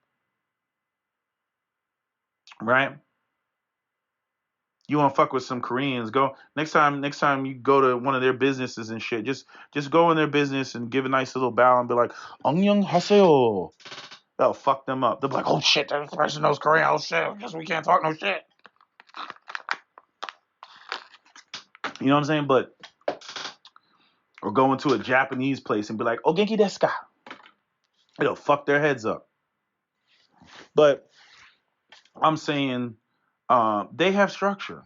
A: Right? You want to fuck with some Koreans? Go next time. Next time you go to one of their businesses and shit, just go in their business and give a nice little bow and be like, "안녕하세요." That'll fuck them up. They'll be like, oh shit, that person knows Korean. Oh shit, I guess we can't talk no shit. You know what I'm saying? Or go into a Japanese place and be like, oh, genki desu ka? It'll fuck their heads up. But I'm saying they have structure.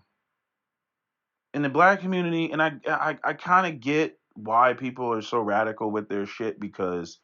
A: In the black community, and I kind of get why people are so radical with their shit because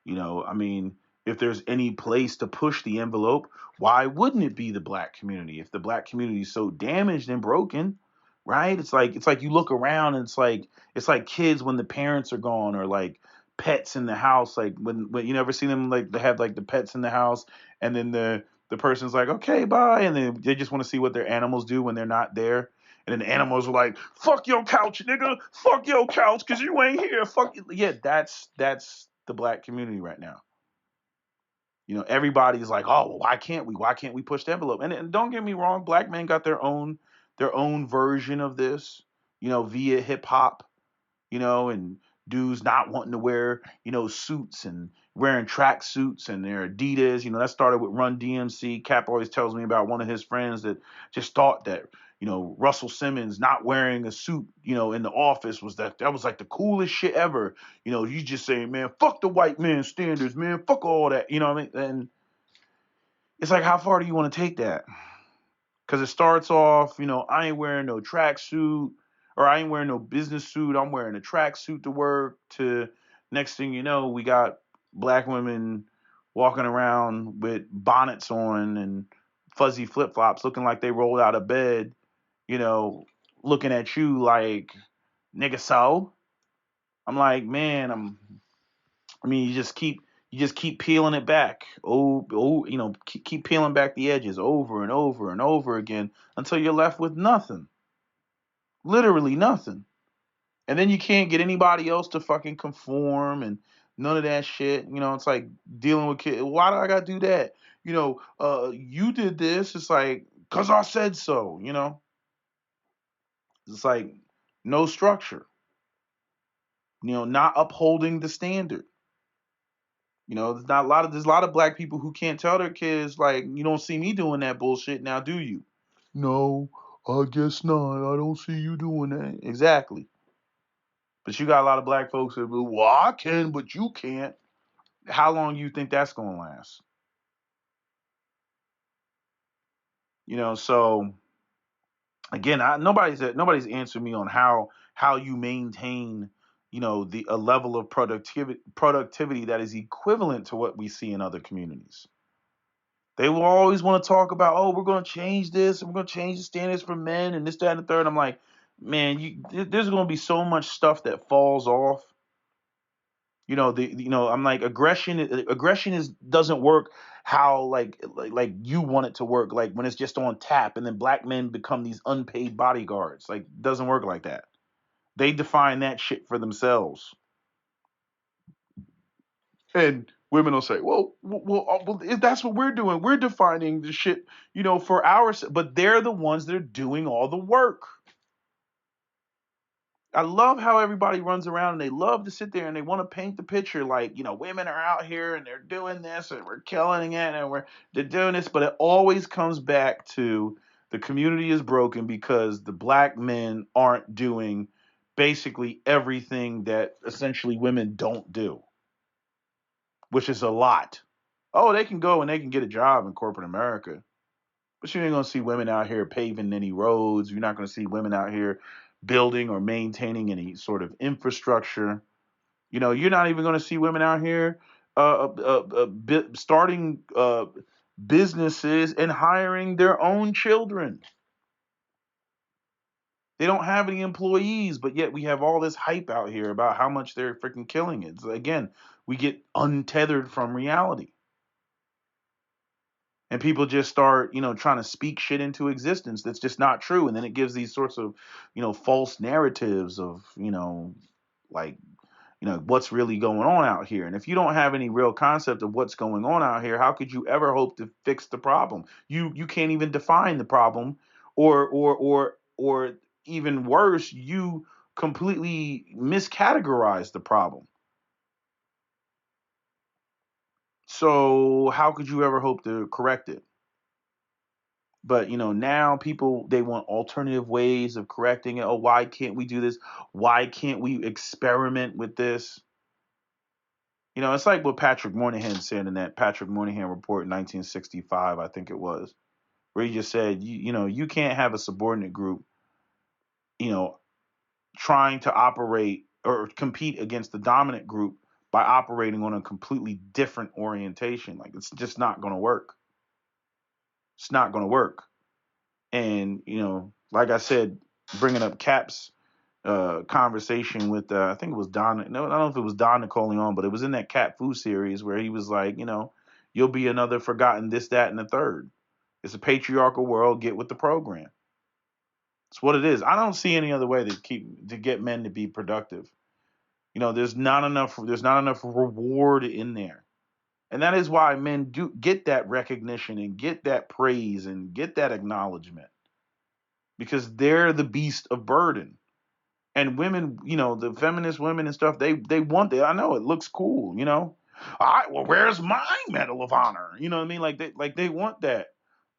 A: I mean, if there's any place to push the envelope, why wouldn't it be the black community? If the black community is so damaged and broken, right? It's like you look around and it's like kids when the parents are gone, or like pets in the house. Like when you never see them, like they have like the pets in the house, and then the person's like, okay, bye, and then they just want to see what their animals do when they're not there. And then the animals are like, fuck your couch, nigga. Fuck your couch, cause you ain't here. Fuck you. Yeah, that's the black community right now. Everybody's like, oh, well, why can't we? Why can't we push the envelope? And don't get me wrong, black men got their own version of this, via hip hop, and dudes not wanting to wear, suits and wearing track suits and their Adidas. That started with Run DMC. Cap always tells me about one of his friends that just thought that, Russell Simmons not wearing a suit, in the office that was like the coolest shit ever. You just saying, man, fuck the white man standards, man, fuck all that. You know what I mean? And it's like, how far do you want to take that? Because it starts off, I ain't wearing no tracksuit, or I ain't wearing no business suit. I'm wearing a tracksuit to work. To next thing you know, we got black women walking around with bonnets on and fuzzy flip flops, looking like they rolled out of bed. You know, looking at you like, nigga, so. I'm like, man, you just keep peeling it back. Keep peeling back the edges over and over and over again until you're left with nothing. Literally nothing. And then you can't get anybody else to fucking conform and none of that shit. It's like dealing with kids. Why do I gotta do that? You did this. It's like, cause I said so, It's like no structure. Not upholding the standard. There's a lot of black people who can't tell their kids, like, you don't see me doing that bullshit now, do you? No, I guess not. I don't see you doing that. Exactly. But you got a lot of black folks that go, well, I can, but you can't. How long you think that's gonna last? So again, nobody's answered me on how you maintain, the a level of productivity that is equivalent to what we see in other communities. They will always want to talk about, oh, we're going to change this, and we're going to change the standards for men, and this, that, and the third. I'm like, man, there's going to be so much stuff that falls off. I'm like, aggression is doesn't work how like you want it to work. Like when it's just on tap, and then black men become these unpaid bodyguards. Like, doesn't work like that. They define that shit for themselves. And women will say, well, if that's what we're doing. We're defining the shit, for ours. But they're the ones that are doing all the work. I love how everybody runs around and they love to sit there and they want to paint the picture like, women are out here and they're doing this and we're killing it and they're doing this. But it always comes back to the community is broken because the black men aren't doing basically everything that essentially women don't do, which is a lot. Oh, they can go and they can get a job in corporate America, but you ain't gonna see women out here paving any roads. You're not gonna see women out here building or maintaining any sort of infrastructure. You're not even gonna see women out here starting businesses and hiring their own children. They don't have any employees, but yet we have all this hype out here about how much they're freaking killing it. So again, we get untethered from reality. And people just start, trying to speak shit into existence that's just not true. And then it gives these sorts of, false narratives of, like, what's really going on out here. And if you don't have any real concept of what's going on out here, how could you ever hope to fix the problem? You can't even define the problem, or even worse, you completely miscategorize the problem. So how could you ever hope to correct it? But now people, they want alternative ways of correcting it. Oh, why can't we do this? Why can't we experiment with this? It's like what Patrick Moynihan said in that Patrick Moynihan report in 1965, I think it was, where he just said, you can't have a subordinate group, you know, trying to operate or compete against the dominant group by operating on a completely different orientation. Like, it's just not going to work. It's not going to work. And, like I said, bringing up Cap's conversation with, I think it was Don. No, I don't know if it was Don Nicoleon, but it was in that Cap Fu series where he was like, you'll be another forgotten this, that, and the third. It's a patriarchal world. Get with the program. It's what it is. I don't see any other way to get men to be productive. There's not enough reward in there. And that is why men do get that recognition and get that praise and get that acknowledgement, because they're the beast of burden. And women, the feminist women and stuff, they want that. I know it looks cool, All right, well, where's my Medal of Honor? You know what I mean? Like they want that.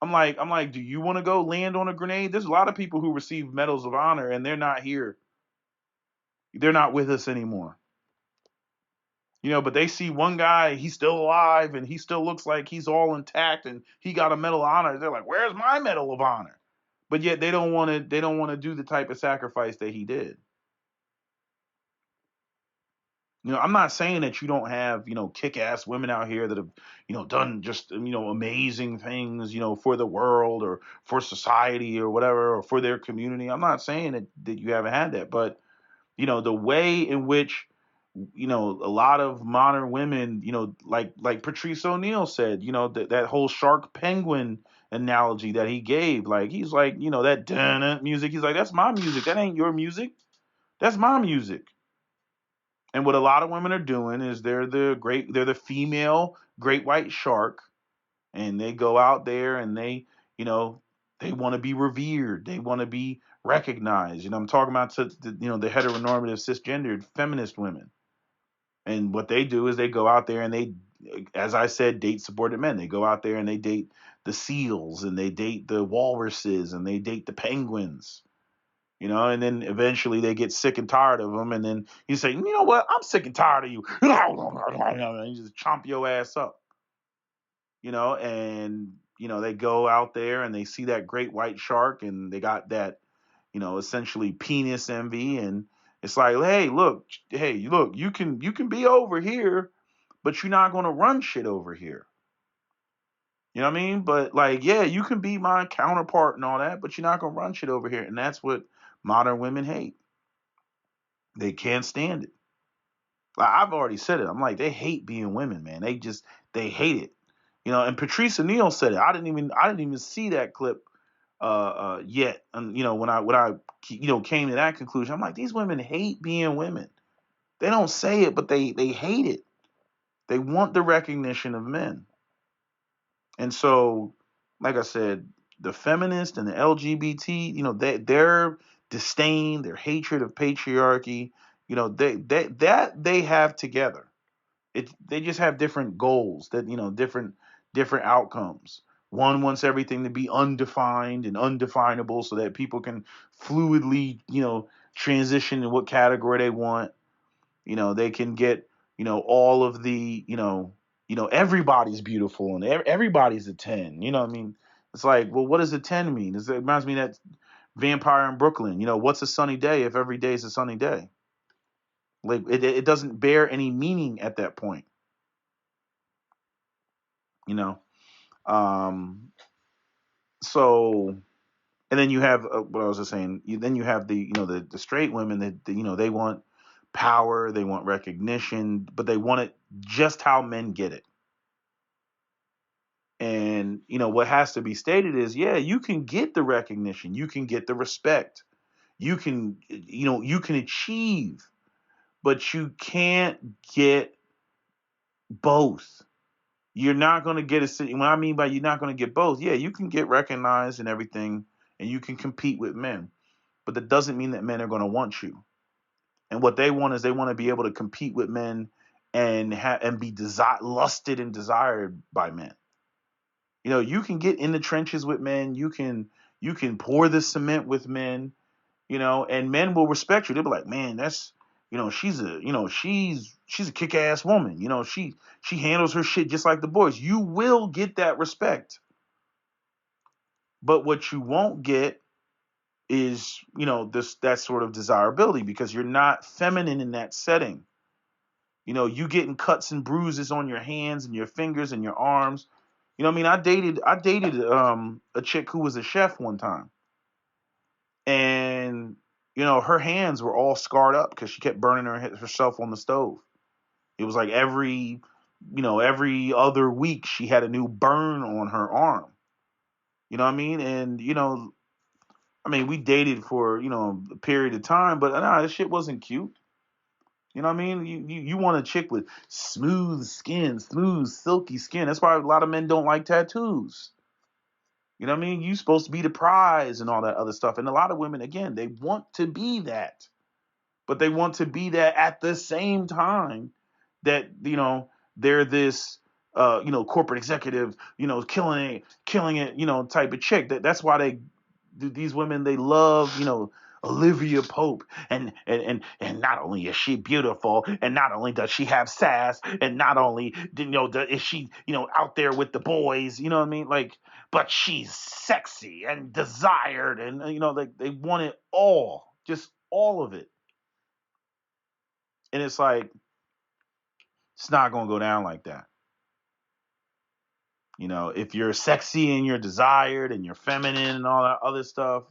A: I'm like, do you want to go land on a grenade? There's a lot of people who receive medals of honor and they're not here. They're not with us anymore. But they see one guy, he's still alive and he still looks like he's all intact and he got a Medal of Honor. They're like, where's my Medal of Honor? But yet they don't want to do the type of sacrifice that he did. I'm not saying that you don't have, kick-ass women out here that have, done just, amazing things, for the world or for society or whatever, or for their community. I'm not saying that you haven't had that, but, the way in which, a lot of modern women, like Patrice O'Neal said, that whole shark penguin analogy that he gave, like, he's like, that dun music. He's like, that's my music. That ain't your music. That's my music. And what a lot of women are doing is they're the female great white shark, and they go out there and you know, they want to be revered, they want to be recognized. I'm talking about the heteronormative cisgendered feminist women. And what they do is they go out there and they, as I said, date subordinate men. They go out there and they date the seals and they date the walruses and they date the penguins. And then eventually they get sick and tired of them, and then you say, you know what, I'm sick and tired of you. And you just chomp your ass up, and they go out there and they see that great white shark, and they got that, essentially penis envy, and it's like, hey, look, you can be over here, but you're not gonna run shit over here. You know what I mean? But like, yeah, you can be my counterpart and all that, but you're not gonna run shit over here, and that's what modern women hate. They can't stand it. Like, I've already said it. I'm like, they hate being women, man. They hate it. And Patrice O'Neal said it. I didn't even see that clip yet. And when I came to that conclusion, I'm like, these women hate being women. They don't say it, but they hate it. They want the recognition of men. And so, like I said, the feminists and the LGBT, their disdain, their hatred of patriarchy, they have together. They just have different goals, that different outcomes. One wants everything to be undefined and undefinable so that people can fluidly, transition to what category they want. They can get, all of the, everybody's beautiful and everybody's a 10. What I mean? It's like, well, what does a 10 mean? It reminds me of that Vampire in Brooklyn. What's a sunny day if every day is a sunny day? Like, it doesn't bear any meaning at that point. you know. Um, so, and then you have what I was just saying. Then you have the straight women that they want power, they want recognition, but they want it just how men get it. And what has to be stated is, yeah, you can get the recognition, you can get the respect, you can achieve, but you can't get both. You're not going to get a city. What I mean by you're not going to get both, yeah, you can get recognized and everything, and you can compete with men, but that doesn't mean that men are going to want you. And what they want is they want to be able to compete with men and be lusted and desired by men. You can get in the trenches with men. You can pour the cement with men. And men will respect you. They'll be like, man, that's she's a kick-ass woman. She handles her shit just like the boys. You will get that respect. But what you won't get is, that sort of desirability, because you're not feminine in that setting. You getting cuts and bruises on your hands and your fingers and your arms. I mean, I dated a chick who was a chef one time. And her hands were all scarred up because she kept burning herself on the stove. It was like every other week she had a new burn on her arm. You know what I mean? And I mean, we dated for a period of time, but nah, this shit wasn't cute. You know what I mean? You want a chick with smooth skin, smooth, silky skin. That's why a lot of men don't like tattoos. You know what I mean? You're supposed to be the prize and all that other stuff. And a lot of women, again, they want to be that. But they want to be that at the same time that, they're this corporate executive, killing it, type of chick. That's why these women, they love, Olivia Pope, and not only is she beautiful, and not only does she have sass, and not only is she out there with the boys, you know what I mean, like, but she's sexy and desired, and like they want it all, just all of it, and it's like it's not gonna go down like that. If you're sexy and you're desired and you're feminine and all that other stuff,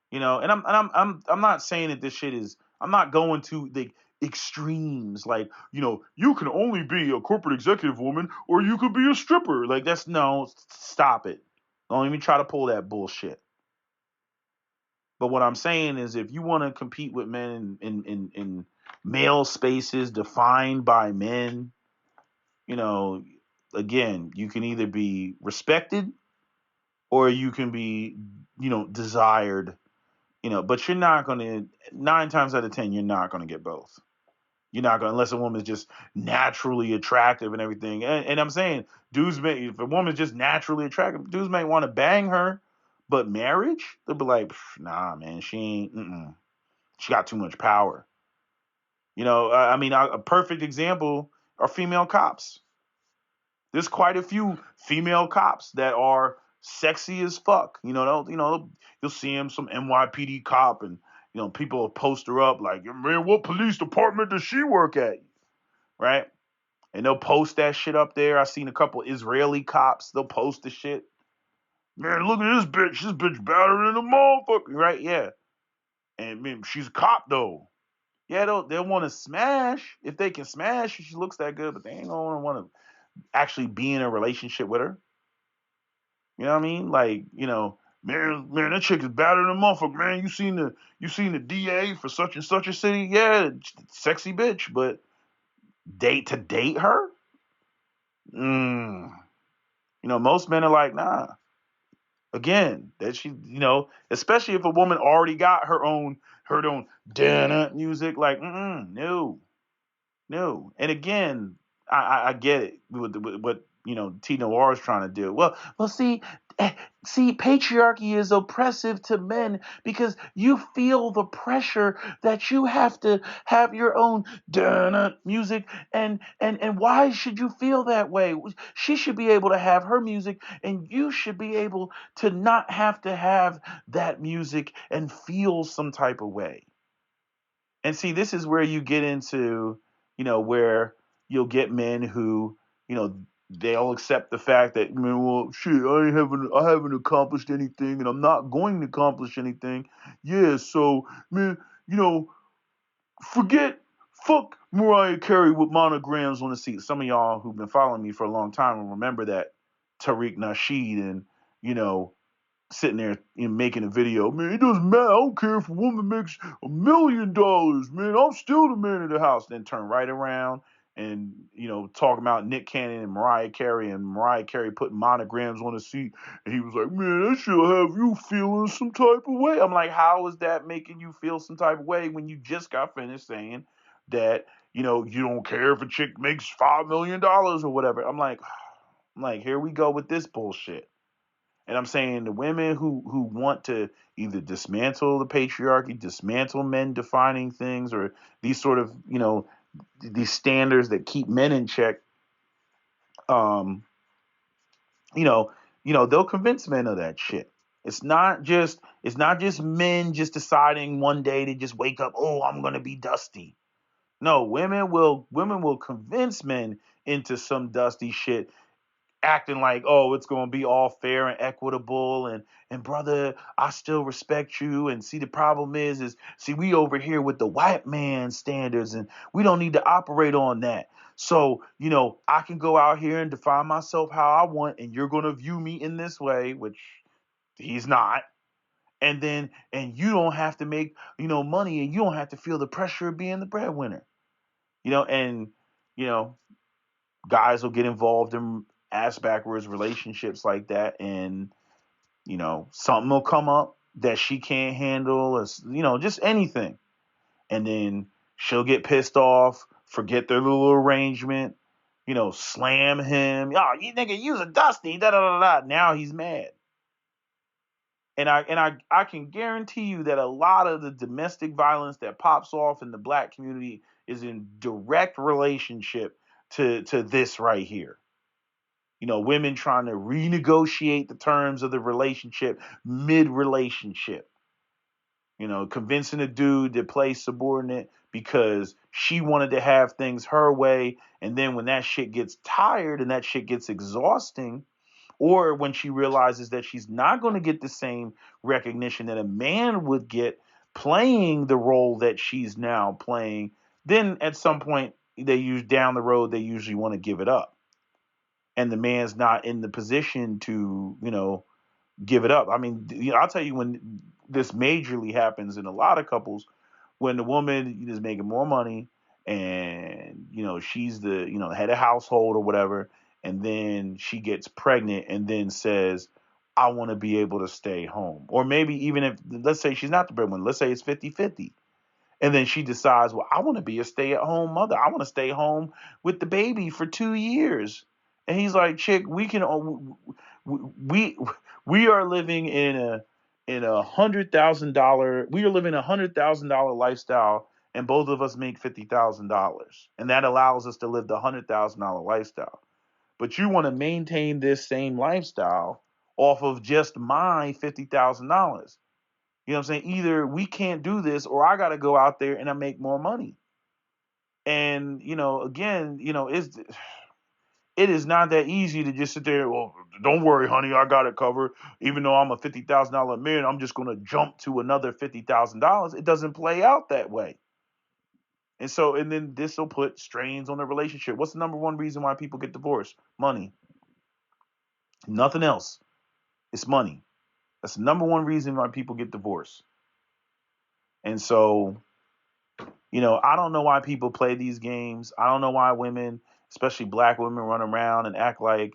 A: and I'm not saying that this shit is. I'm not going to the extremes. Like, you can only be a corporate executive woman or you could be a stripper. Like, that's no. Stop it. Don't even try to pull that bullshit. But what I'm saying is, if you want to compete with men in male spaces defined by men, again, you can either be respected or you can be, desired, but you're not going to, 9 times out of 10, you're not going to get both. You're not going to, unless a woman's just naturally attractive and everything. And I'm saying, if a woman's just naturally attractive, dudes may want to bang her, but marriage, they'll be like, nah, man, she ain't, she got too much power. A perfect example are female cops. There's quite a few female cops that are sexy as fuck. You'll see him, some NYPD cop, and people will post her up like, man, what police department does she work at? Right? And they'll post that shit up there. I've seen a couple Israeli cops. They'll post the shit. Man, look at this bitch. This bitch better than a motherfucker. Right? Yeah. And man, she's a cop though. Yeah, they'll want to smash if they can smash. If she looks that good, but they ain't gonna want to actually be in a relationship with her. You know what I mean? Like, man, that chick is better than a motherfucker, man. You seen the DA for such and such a city? Yeah, sexy bitch, but date her? Mm. Most men are like, nah. Again, that she, especially if a woman already got her own music, like, no. No. And again, I get it with what T Noir is trying to do. Well, see, patriarchy is oppressive to men because you feel the pressure that you have to have your own music, and why should you feel that way? She should be able to have her music, and you should be able to not have to have that music and feel some type of way. And see, this is where you get into, where you'll get men who, they'll accept the fact that, man, well, shit, I haven't accomplished anything, and I'm not going to accomplish anything. Yeah, so, man, you know, fuck Mariah Carey with monograms on the seat. Some of y'all who've been following me for a long time will remember that Tariq Nasheed and, sitting there making a video. Man, it doesn't matter. I don't care if a woman makes $1 million, man. I'm still the man of the house. Then turn right around and, talk about Nick Cannon and Mariah Carey putting monograms on the seat. And he was like, man, that should have you feeling some type of way. I'm like, how is that making you feel some type of way when you just got finished saying that, you don't care if a chick makes $5 million or whatever. I'm like, here we go with this bullshit. And I'm saying the women who want to either dismantle the patriarchy, dismantle men defining things, or these sort of, these standards that keep men in check, um, they'll convince men of that shit. It's not just men just deciding one day to just wake up, oh, I'm gonna be dusty. No, women will convince men into some dusty shit, acting like, oh, it's going to be all fair and equitable, and brother, I still respect you. And see, the problem is see, we over here with the white man standards, and we don't need to operate on that. So, I can go out here and define myself how I want, and you're going to view me in this way, which he's not. And you don't have to make, money, and you don't have to feel the pressure of being the breadwinner. And you know, guys will get involved in ass backwards relationships like that, and something will come up that she can't handle, or just anything, and then she'll get pissed off, forget their little arrangement, slam him. Oh, you nigga, you's a dusty. Da da da da. Now he's mad. And I can guarantee you that a lot of the domestic violence that pops off in the black community is in direct relationship to this right here. Women trying to renegotiate the terms of the relationship mid relationship. Convincing a dude to play subordinate because she wanted to have things her way. And then when that shit gets tired and that shit gets exhausting, or when she realizes that she's not going to get the same recognition that a man would get playing the role that she's now playing, then at some point down the road, they usually want to give it up. And the man's not in the position to, give it up. I mean, I'll tell you when this majorly happens in a lot of couples, when the woman is making more money and she's the head of household or whatever, and then she gets pregnant and then says, I want to be able to stay home. Or maybe even if, let's say she's not the breadwinner, let's say it's 50-50. And then she decides, well, I want to be a stay-at-home mother. I want to stay home with the baby for 2 years. And he's like, chick, we are living in $100,000. We are living $100,000 lifestyle, and both of us make $50,000, and that allows us to live the $100,000 lifestyle. But you want to maintain this same lifestyle off of just my $50,000. You know what I'm saying? Either we can't do this, or I got to go out there and I make more money. And again, it is not that easy to just sit there. Well, don't worry, honey, I got it covered. Even though I'm a $50,000 man, I'm just going to jump to another $50,000. It doesn't play out that way. And then this will put strains on the relationship. What's the number one reason why people get divorced? Money. Nothing else. It's money. That's the number one reason why people get divorced. And so, I don't know why people play these games. I don't know why women, especially black women, run around and act like,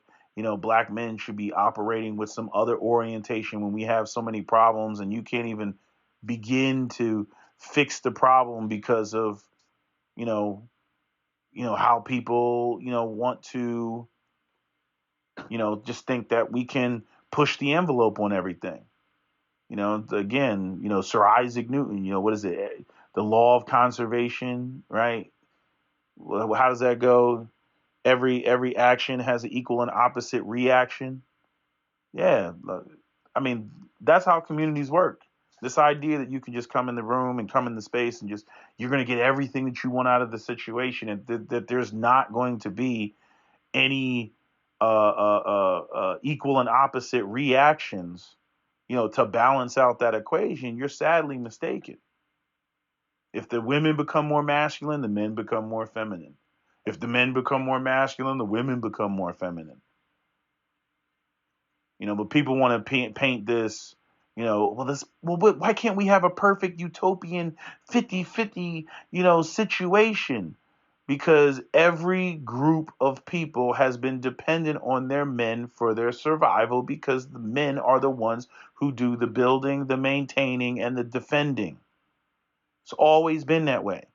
A: black men should be operating with some other orientation when we have so many problems and you can't even begin to fix the problem because of, how people, want to, just think that we can push the envelope on everything. Again, Sir Isaac Newton, what is it? The law of conservation, right? Well, how does that go? Every action has an equal and opposite reaction. Yeah, I mean, that's how communities work. This idea that you can just come in the room and come in the space and just you're going to get everything that you want out of the situation, and that there's not going to be any equal and opposite reactions, to balance out that equation. You're sadly mistaken. If the women become more masculine, the men become more feminine. If the men become more masculine, the women become more feminine. But people want to paint this, why can't we have a perfect utopian 50-50, situation? Because every group of people has been dependent on their men for their survival, because the men are the ones who do the building, the maintaining, and the defending. It's always been that way.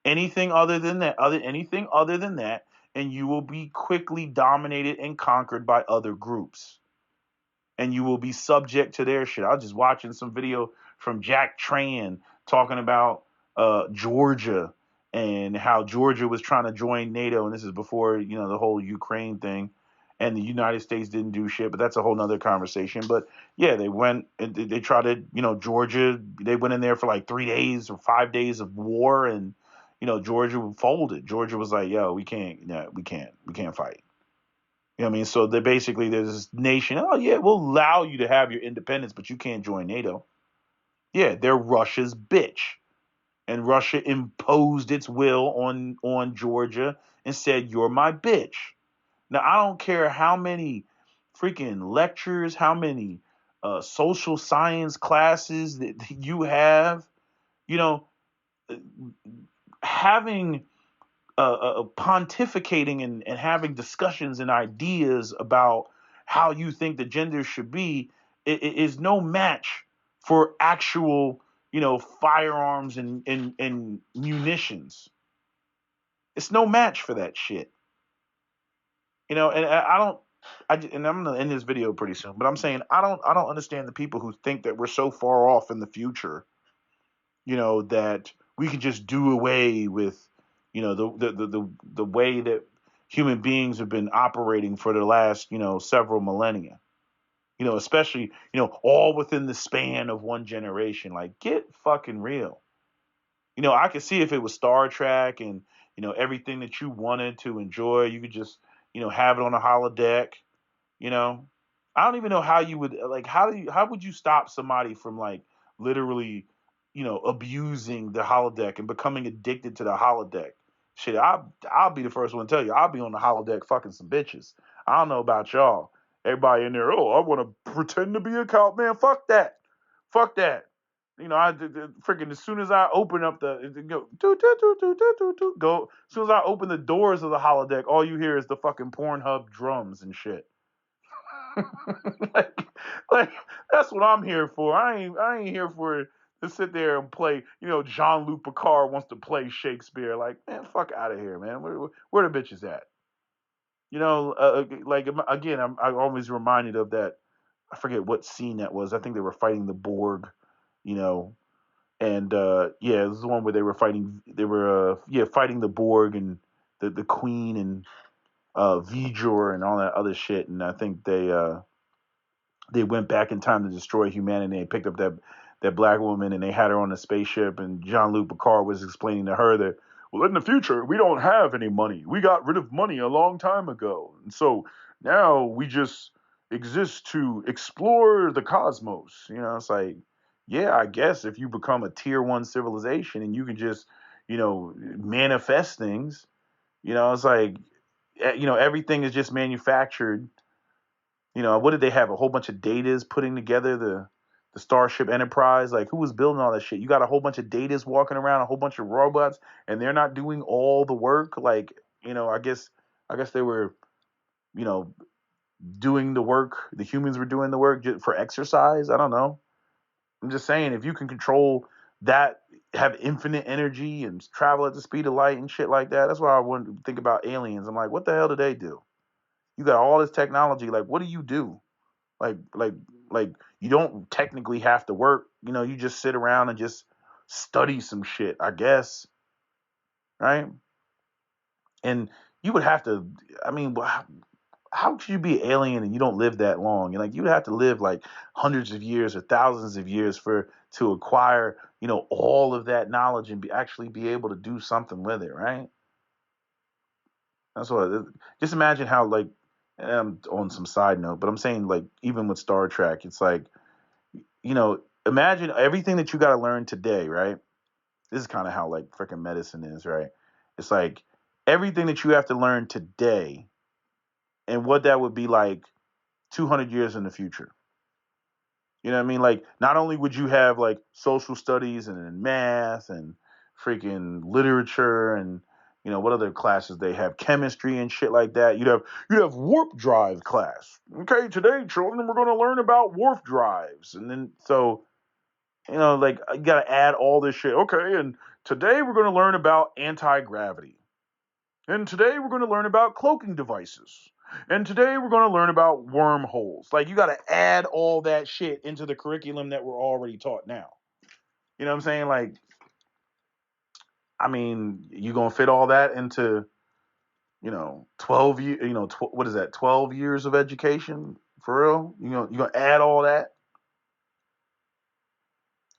A: Anything other than that, and you will be quickly dominated and conquered by other groups. And you will be subject to their shit. I was just watching some video from Jack Tran talking about Georgia and how Georgia was trying to join NATO, and this is before the whole Ukraine thing, and the United States didn't do shit. But that's a whole nother conversation. But yeah, they went and they tried to Georgia. They went in there for like 3 days or 5 days of war, and Georgia folded. Georgia was like, yo, we can't fight. You know what I mean? So there's this nation, oh yeah, we'll allow you to have your independence, but you can't join NATO. Yeah, they're Russia's bitch. And Russia imposed its will on Georgia and said, you're my bitch. Now, I don't care how many freaking lectures, how many social science classes that you have, having pontificating and having discussions and ideas about how you think the gender should be is no match for actual, firearms and munitions. It's no match for that shit. And I don't. And I'm gonna end this video pretty soon, but I'm saying I don't understand the people who think that we're so far off in the future, that we can just do away with, the way that human beings have been operating for the last, several millennia. Especially, all within the span of one generation. Like, get fucking real. I could see if it was Star Trek and, everything that you wanted to enjoy, you could just, have it on a holodeck. You know, I don't even know how you would like. How would you stop somebody from like literally, abusing the holodeck and becoming addicted to the holodeck? Shit, I'll be the first one to tell you. I'll be on the holodeck fucking some bitches. I don't know about y'all. Everybody in there, oh, I want to pretend to be a cop, man. Fuck that. Fuck that. I freaking as soon as I open up the go do do do do do do do go. As soon as I open the doors of the holodeck, all you hear is the fucking Pornhub drums and shit. like, like that's what I'm here for. I ain't here for to sit there and play. Jean-Luc Picard wants to play Shakespeare. Like, man, fuck out of here, man. Where the bitches at? Like again, I'm always reminded of that. I forget what scene that was. I think they were fighting the Borg. You know, and yeah, this is the one where they were fighting. They were fighting the Borg and the Queen and V'Ger and all that other shit. And I think they went back in time to destroy humanity and picked up that black woman and they had her on a spaceship and Jean-Luc Picard was explaining to her that, well, in the future we don't have any money, we got rid of money a long time ago, and so now we just exist to explore the cosmos. It's like, yeah, I guess if you become a tier 1 civilization and you can just manifest things, it's like, everything is just manufactured. What did they have? A whole bunch of datas putting together the Starship Enterprise. Like, who was building all that shit? You got a whole bunch of datas walking around, a whole bunch of robots, and they're not doing all the work. Like, I guess they were, doing the work. The humans were doing the work just for exercise. I don't know. I'm just saying, if you can control that, have infinite energy and travel at the speed of light and shit like that, that's why I want to think about aliens. I'm like, what the hell do they do? You got all this technology. Like, what do you do? Like you don't technically have to work. You just sit around and just study some shit, I guess, right? And you would have to. I mean, how could you be an alien and you don't live that long? Like, you'd have to live like hundreds of years or thousands of years to acquire, all of that knowledge and actually be able to do something with it, right? That's what. Just imagine how, like, and I'm on some side note, but I'm saying, like, even with Star Trek, it's like, imagine everything that you got to learn today, right? This is kind of how like freaking medicine is, right? It's like everything that you have to learn today and what that would be like 200 years in the future. You know what I mean? Like, not only would you have like social studies and math and freaking literature and what other classes they have, chemistry and shit like that. You'd have warp drive class. Okay, today, children, we're going to learn about warp drives, and then so like, you got to add all this shit. Okay, and today we're going to learn about anti-gravity, and today we're going to learn about cloaking devices. And today we're going to learn about wormholes. Like, you got to add all that shit into the curriculum that we're already taught now. You know what I'm saying? Like, I mean, you going to fit all that into, 12 years, what is that? 12 years of education for real? You going to add all that?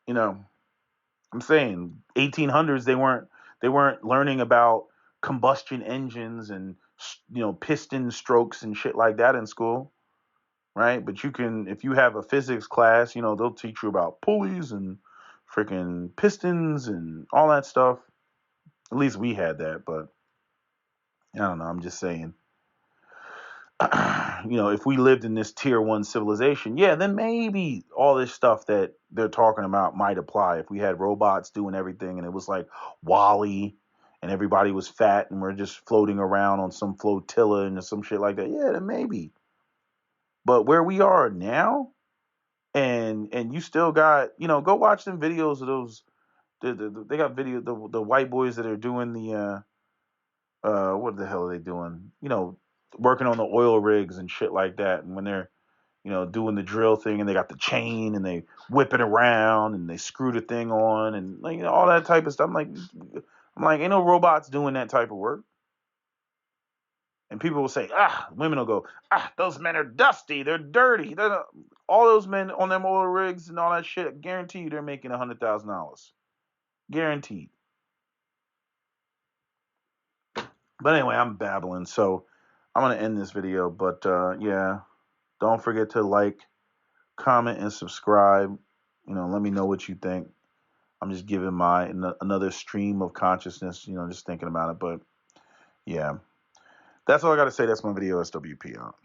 A: You know, I'm saying 1800s they weren't learning about combustion engines and piston strokes and shit like that in school. Right? But you can, if you have a physics class, they'll teach you about pulleys and freaking pistons and all that stuff. At least we had that, but I don't know. I'm just saying, if we lived in this tier 1 civilization, yeah, then maybe all this stuff that they're talking about might apply. If we had robots doing everything and it was like Wally and everybody was fat and we're just floating around on some flotilla and some shit like that, yeah, then maybe. But where we are now, and you still got, go watch them videos of those. They got the white boys that are doing the what the hell are they doing? Working on the oil rigs and shit like that. And when they're doing the drill thing and they got the chain and they whip it around and they screw the thing on and like all that type of stuff. I'm like, ain't no robots doing that type of work. And people will say, women will go, those men are dusty, they're dirty. All those men on them oil rigs and all that shit, I guarantee you they're making $100,000. Guaranteed. But anyway, I'm babbling, so I'm gonna end this video. But yeah, don't forget to like, comment, and subscribe. Let me know what you think. I'm just giving my another stream of consciousness, just thinking about it. But yeah, that's all I got to say. That's my video. SWP out.